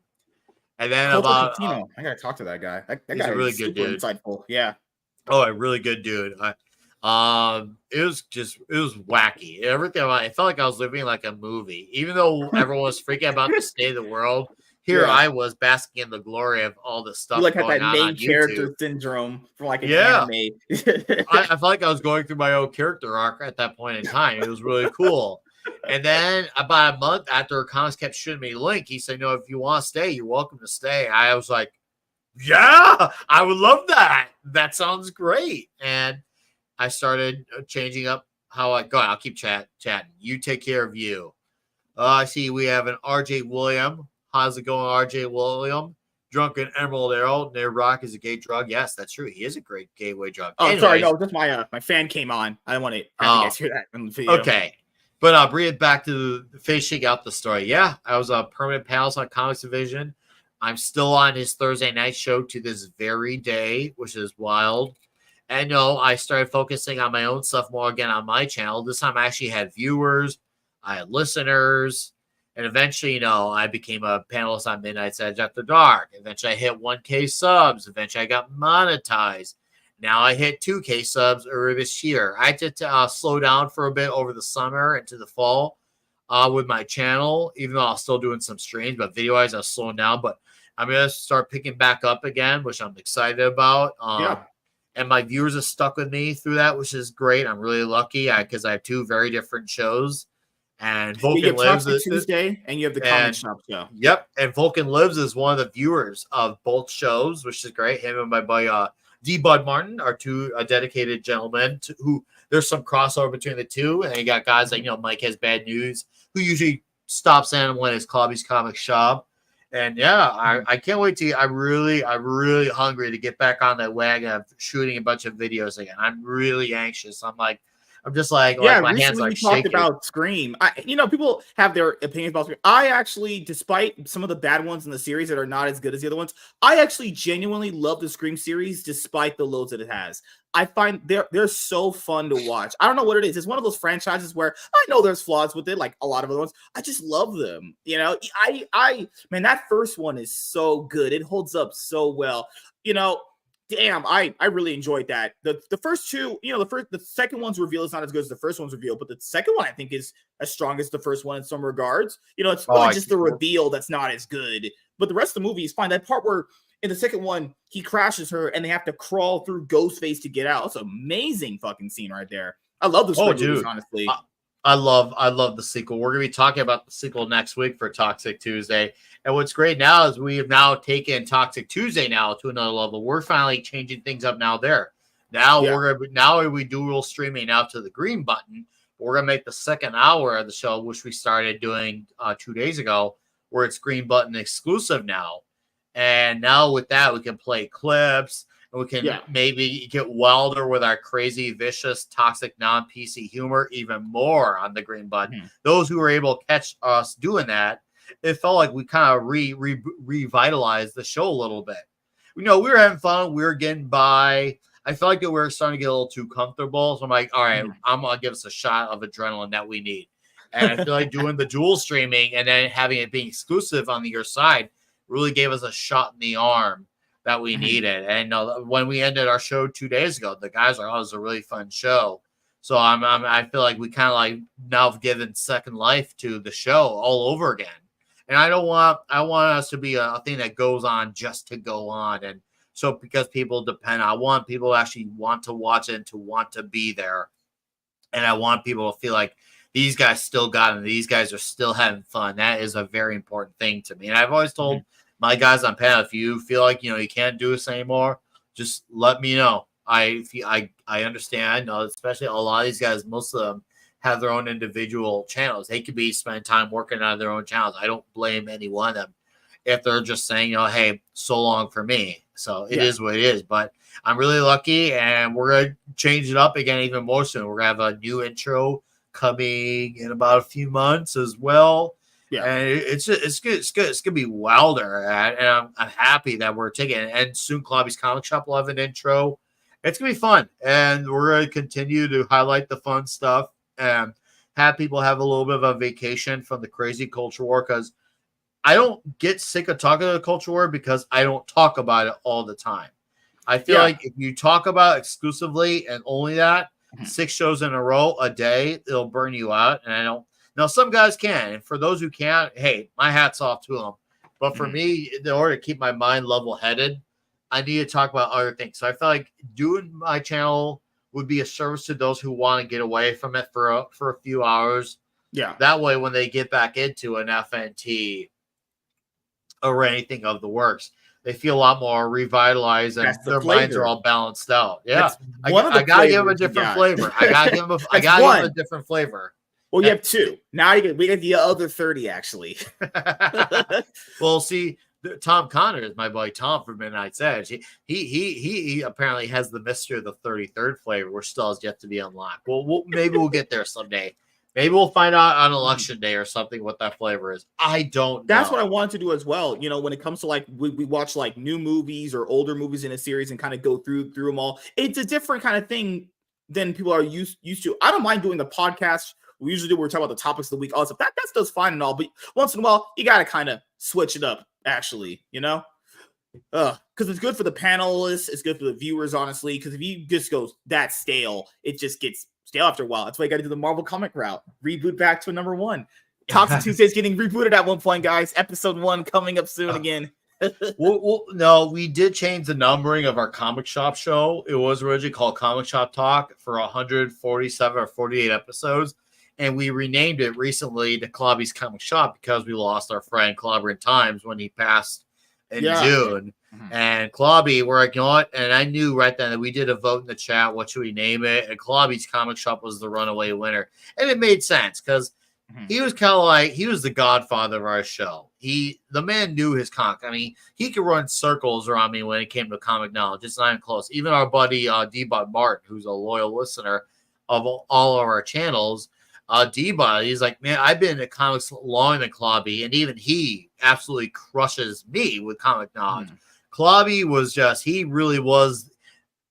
And then Coco about Catino. I gotta talk to that guy. That he's guy a really is good super dude. insightful. Yeah. Oh, a really good dude. It was wacky. Everything about it felt like I was living like a movie. Even though everyone was freaking about the state of the world, here Yeah. I was basking in the glory of all the You stuff like had going that main on YouTube. character syndrome from like an Yeah. anime. I felt like I was going through my own character arc at that point in time. It was really cool. And then about a month after Comics kept shooting me a link, he said, "No, if you want to stay, you're welcome to stay." I was like, "Yeah, I would love that. That sounds great." And I started changing up how I go. I'll keep chatting. You take care of you. I see we have an RJ William. How's it going, RJ William? Drunken Emerald Arrow. Near Rock is a gay drug. Yes, that's true. He is a great gateway drug. Oh, sorry, Anyways, no, just my fan came on. I don't want to have you guys hear that in the video. okay. But I'll bring it back to finishing out the story. Yeah, I was a permanent panelist on Comics Division. I'm still on his Thursday night show to this very day, which is wild. And no, I started focusing on my own stuff more again on my channel. This time I actually had viewers, I had listeners, and eventually, I became a panelist on Midnight's Edge After Dark. Eventually, I hit 1K subs. Eventually, I got monetized. Now I hit 2K subs earlier this year. I had to slow down for a bit over the summer into the fall with my channel, even though I was still doing some streams, but video-wise, I was slowing down. But I'm going to start picking back up again, which I'm excited about. Yeah. And my viewers have stuck with me through that, which is great. I'm really lucky because I have two very different shows. And You Vulcan have Lives Toxic Tuesday and you have the Comic Shop show. Yep. And Vulcan Lives is one of the viewers of both shows, which is great. Him and my buddy D. Bud Martin are two dedicated gentlemen who there's some crossover between the two. And you got guys like, Mike Has Bad News, who usually stops in when it's Clubby's Comic Shop. And yeah, I can't wait to. I'm really hungry to get back on that wagon of shooting a bunch of videos again. I'm really anxious. I'm just like yeah. my hands Recently, are we talked shaking. about Scream. People have their opinions about Scream. I actually, despite some of the bad ones in the series that are not as good as the other ones, I actually genuinely love the Scream series, despite the loads that it has. I find they're so fun to watch. I don't know what it is. It's one of those franchises where I know there's flaws with it, like a lot of other ones. I just love them. Man, that first one is so good. It holds up so well. Damn, I really enjoyed that. The first two, the second one's reveal is not as good as the first one's reveal, but the second one I think is as strong as the first one in some regards. It's really just the reveal that's not as good, but the rest of the movie is fine. That part where in the second one he crashes her and they have to crawl through Ghostface to get out. That's an amazing fucking scene right there. I love those movies, honestly. I love the sequel. We're gonna be talking about the sequel next week for Toxic Tuesday. And what's great now is we have now taken Toxic Tuesday now to another level. We're finally changing things up now there. Now we dual streaming out to the green button. We're gonna make the second hour of the show, which we started doing 2 days ago, where it's green button exclusive now. And now with that, we can play clips. And we can maybe get wilder with our crazy, vicious, toxic, non-PC humor even more on the green button. Mm-hmm. Those who were able to catch us doing that, it felt like we kind of revitalized the show a little bit. We were having fun. We were getting by. I felt like we were starting to get a little too comfortable. So I'm like, all right, I'm going to give us a shot of adrenaline that we need. And I feel like doing the dual streaming and then having it being exclusive on your side really gave us a shot in the arm that we needed. And when we ended our show 2 days ago, the guys are, it was a really fun show. So I feel like we kind of like now have given second life to the show all over again. And I want us to be a thing that goes on just to go on. And so because people depend, I want people to actually want to watch it and to want to be there. And I want people to feel like these guys still got it. And these guys are still having fun. That is a very important thing to me. And I've always told my guys on panel, if you feel like, you can't do this anymore, just let me know. I understand, especially a lot of these guys, most of them have their own individual channels. They could be spending time working on their own channels. I don't blame any one of them if they're just saying, hey, so long for me. So it is what it is. But I'm really lucky, and we're going to change it up again even more soon. We're going to have a new intro coming in about a few months as well. Yeah. And it's good. It's good. It's gonna be wilder, and I'm happy that we're taking it. And soon, Klobby's Comic Shop will have an intro. It's gonna be fun, and we're gonna continue to highlight the fun stuff and have people have a little bit of a vacation from the crazy culture war. Because I don't get sick of talking about the culture war because I don't talk about it all the time. I feel like if you talk about it exclusively and only that 6 shows in a row a day, it'll burn you out. And I don't. Now, some guys can, and for those who can't, hey, my hat's off to them. But for me, in order to keep my mind level-headed, I need to talk about other things. So I feel like doing my channel would be a service to those who want to get away from it for a few hours. Yeah. That way, when they get back into an FNT or anything of the works, they feel a lot more revitalized and their minds are all balanced out. Yeah, I gotta give them a different flavor. I gotta give them a different flavor. Well, you have 2. Now we get the other 30, actually. Well, see, Tom Connor is my boy Tom from Midnight's Edge. He apparently has the mystery of the 33rd flavor, which still has yet to be unlocked. Well, maybe we'll get there someday. Maybe we'll find out on election day or something what that flavor is. I don't know. That's what I wanted to do as well. You know, when it comes to like we watch like new movies or older movies in a series and kind of go through them all. It's a different kind of thing than people are used to. I don't mind doing the podcast. We usually do. We're talking about the topics of the week. All stuff that stuff's fine and all, but once in a while you got to kind of switch it up. Actually, you know, because it's good for the panelists. It's good for the viewers, honestly. Because if you just go that stale, it just gets stale after a while. That's why you got to do the Marvel comic route. Reboot back to a number 1. Toxic Tuesday's getting rebooted at one point, guys. Episode 1 coming up soon again. No, we did change the numbering of our comic shop show. It was originally called Comic Shop Talk for 147 or 48 episodes. And we renamed it recently to Klobby's Comic Shop because we lost our friend Clobber in Times when he passed in June. And Klobby, we're like, you know what? And I knew right then that we did a vote in the chat. What should we name it? And Klobby's Comic Shop was the runaway winner. And it made sense because he was kind of like, he was the godfather of our show. The man knew his comic. I mean, he could run circles around me when it came to comic knowledge. It's not even close. Even our buddy D-Bot Martin, who's a loyal listener of all of our channels, D-Bot, he's like, man, I've been in comics longer than Klobby, and even he absolutely crushes me with comic knowledge. Klobby was he really was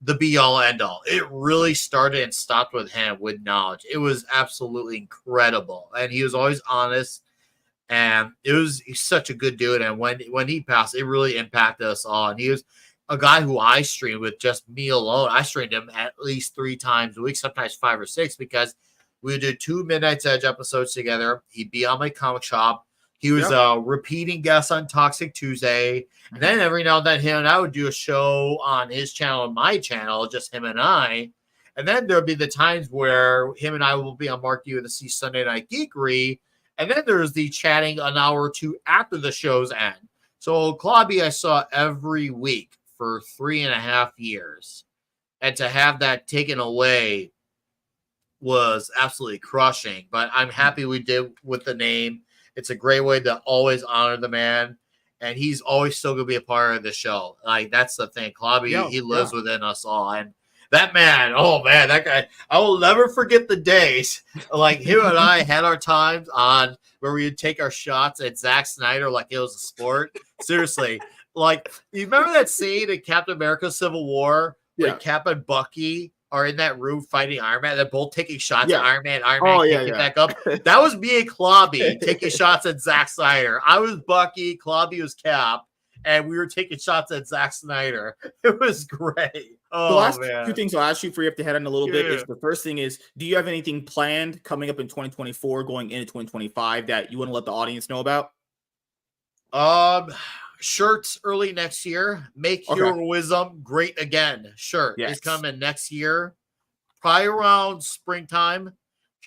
the be-all, end-all. It really started and stopped with him with knowledge. It was absolutely incredible, and he was always honest, and he's such a good dude, and when he passed, it really impacted us all, and he was a guy who I streamed with just me alone. I streamed him at least 3 times a week, sometimes 5 or 6, because we would do 2 Midnight's Edge episodes together. He'd be on my comic shop. He was a repeating guest on Toxic Tuesday. And then every now and then him and I would do a show on his channel and my channel, just him and I. And then there'll be the times where him and I will be on Mark UNC Sunday Night Geekery. And then there's the chatting an hour or 2 after the show's end. So Klobby I saw every week for 3.5 years. And to have that taken away was absolutely crushing, but I'm happy we did with the name. It's a great way to always honor the man, and he's always still going to be a part of the show. Like, that's the thing. Klobby, he lives within us all, and that man, oh man, that guy, I will never forget the days. Like, him and I had our times on where we would take our shots at Zack Snyder like it was a sport. Seriously. Like, you remember that scene in Captain America Civil War where Cap and Bucky are in that room fighting Iron Man? They're both taking shots at Iron Man. Iron Man can't get back up. That was me and Klobby taking shots at Zack Snyder. I was Bucky, Klobby was Cap, and we were taking shots at Zack Snyder. It was great. Oh, the last man. 2 things I'll ask you for you have to head on a little bit is the first thing is, do you have anything planned coming up in 2024, going into 2025 that you want to let the audience know about? Shirts early next year. Make Heroism great again. Shirt is coming next year, probably around springtime.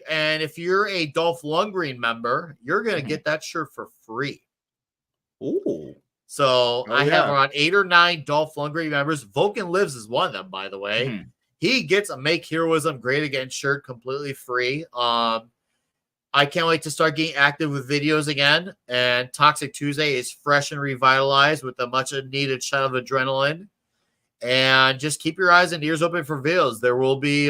And if you're a Dolph Lundgren member, you're going to get that shirt for free. Ooh. So I have around 8 or 9 Dolph Lundgren members. Vulcan Lives is one of them, by the way. He gets a Make Heroism Great Again shirt completely free. I can't wait to start getting active with videos again. And Toxic Tuesday is fresh and revitalized with a much needed shot of adrenaline. And just keep your eyes and ears open for videos. There will be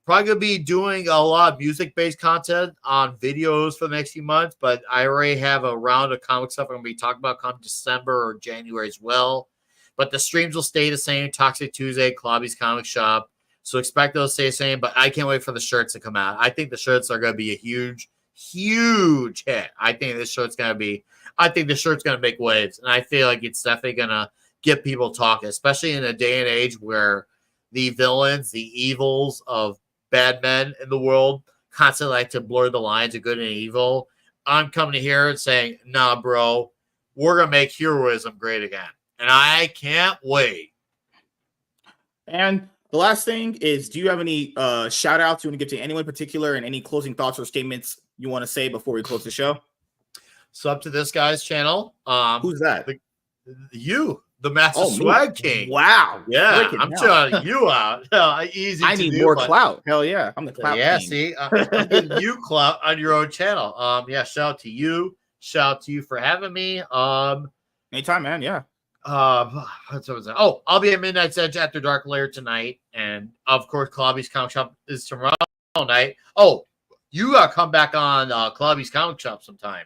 probably gonna be doing a lot of music-based content on videos for the next few months, but I already have a round of comic stuff I'm gonna be talking about come December or January as well. But the streams will stay the same. Toxic Tuesday, Klobby's Comic Shop. So expect those to stay the same, but I can't wait for the shirts to come out. I think the shirts are gonna be a huge hit. I think the shirt's gonna make waves, and I feel like it's definitely gonna get people talking, especially in a day and age where the villains, the evils of bad men in the world constantly like to blur the lines of good and evil. I'm coming here and saying, nah, bro, we're going to make heroism great again. And I can't wait. And the last thing is, do you have any shout outs you want to give to anyone in particular and any closing thoughts or statements you want to say before we close the show? Sub to this guy's channel. Who's that? The Master Swag King. Wow. Yeah, I'm shouting you out. Easy. I need more clout. Hell yeah. I'm the clout king. See, I'm getting you clout on your own channel. Shout out to you. Shout out to you for having me. Anytime, man. Yeah. I'll be at Midnight's Edge After Dark later tonight. And of course, Klobby's Comic Shop is tomorrow night. Oh, you gotta come back on Klobby's Comic Shop sometime.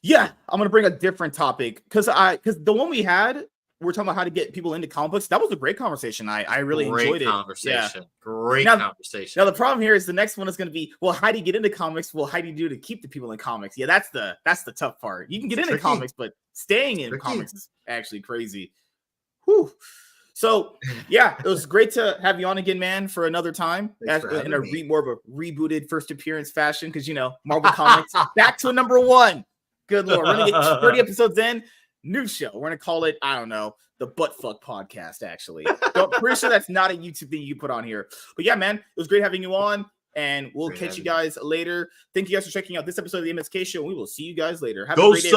Yeah, I'm gonna bring a different topic because the one we had, we're talking about how to get people into comic books. That was a great conversation. I really enjoyed it. Great now, conversation. Now the problem here is the next one is gonna be, well, how do you get into comics? Well, how do you do to keep the people in comics? Yeah, that's the tough part. You can get into comics, but staying in comics is actually crazy. Whew. So yeah, it was great to have you on again, man, for another time in a more of a rebooted first appearance fashion, because Marvel Comics back to a number one. Good Lord. We're going to get 30 episodes in. New show. We're going to call it, I don't know, the Buttfuck Podcast, actually. So I'm pretty sure that's not a YouTube thing you put on here. But yeah, man, it was great having you on, and we'll catch you guys later. Thank you guys for checking out this episode of the MSK Show, and we will see you guys later. Have a great day.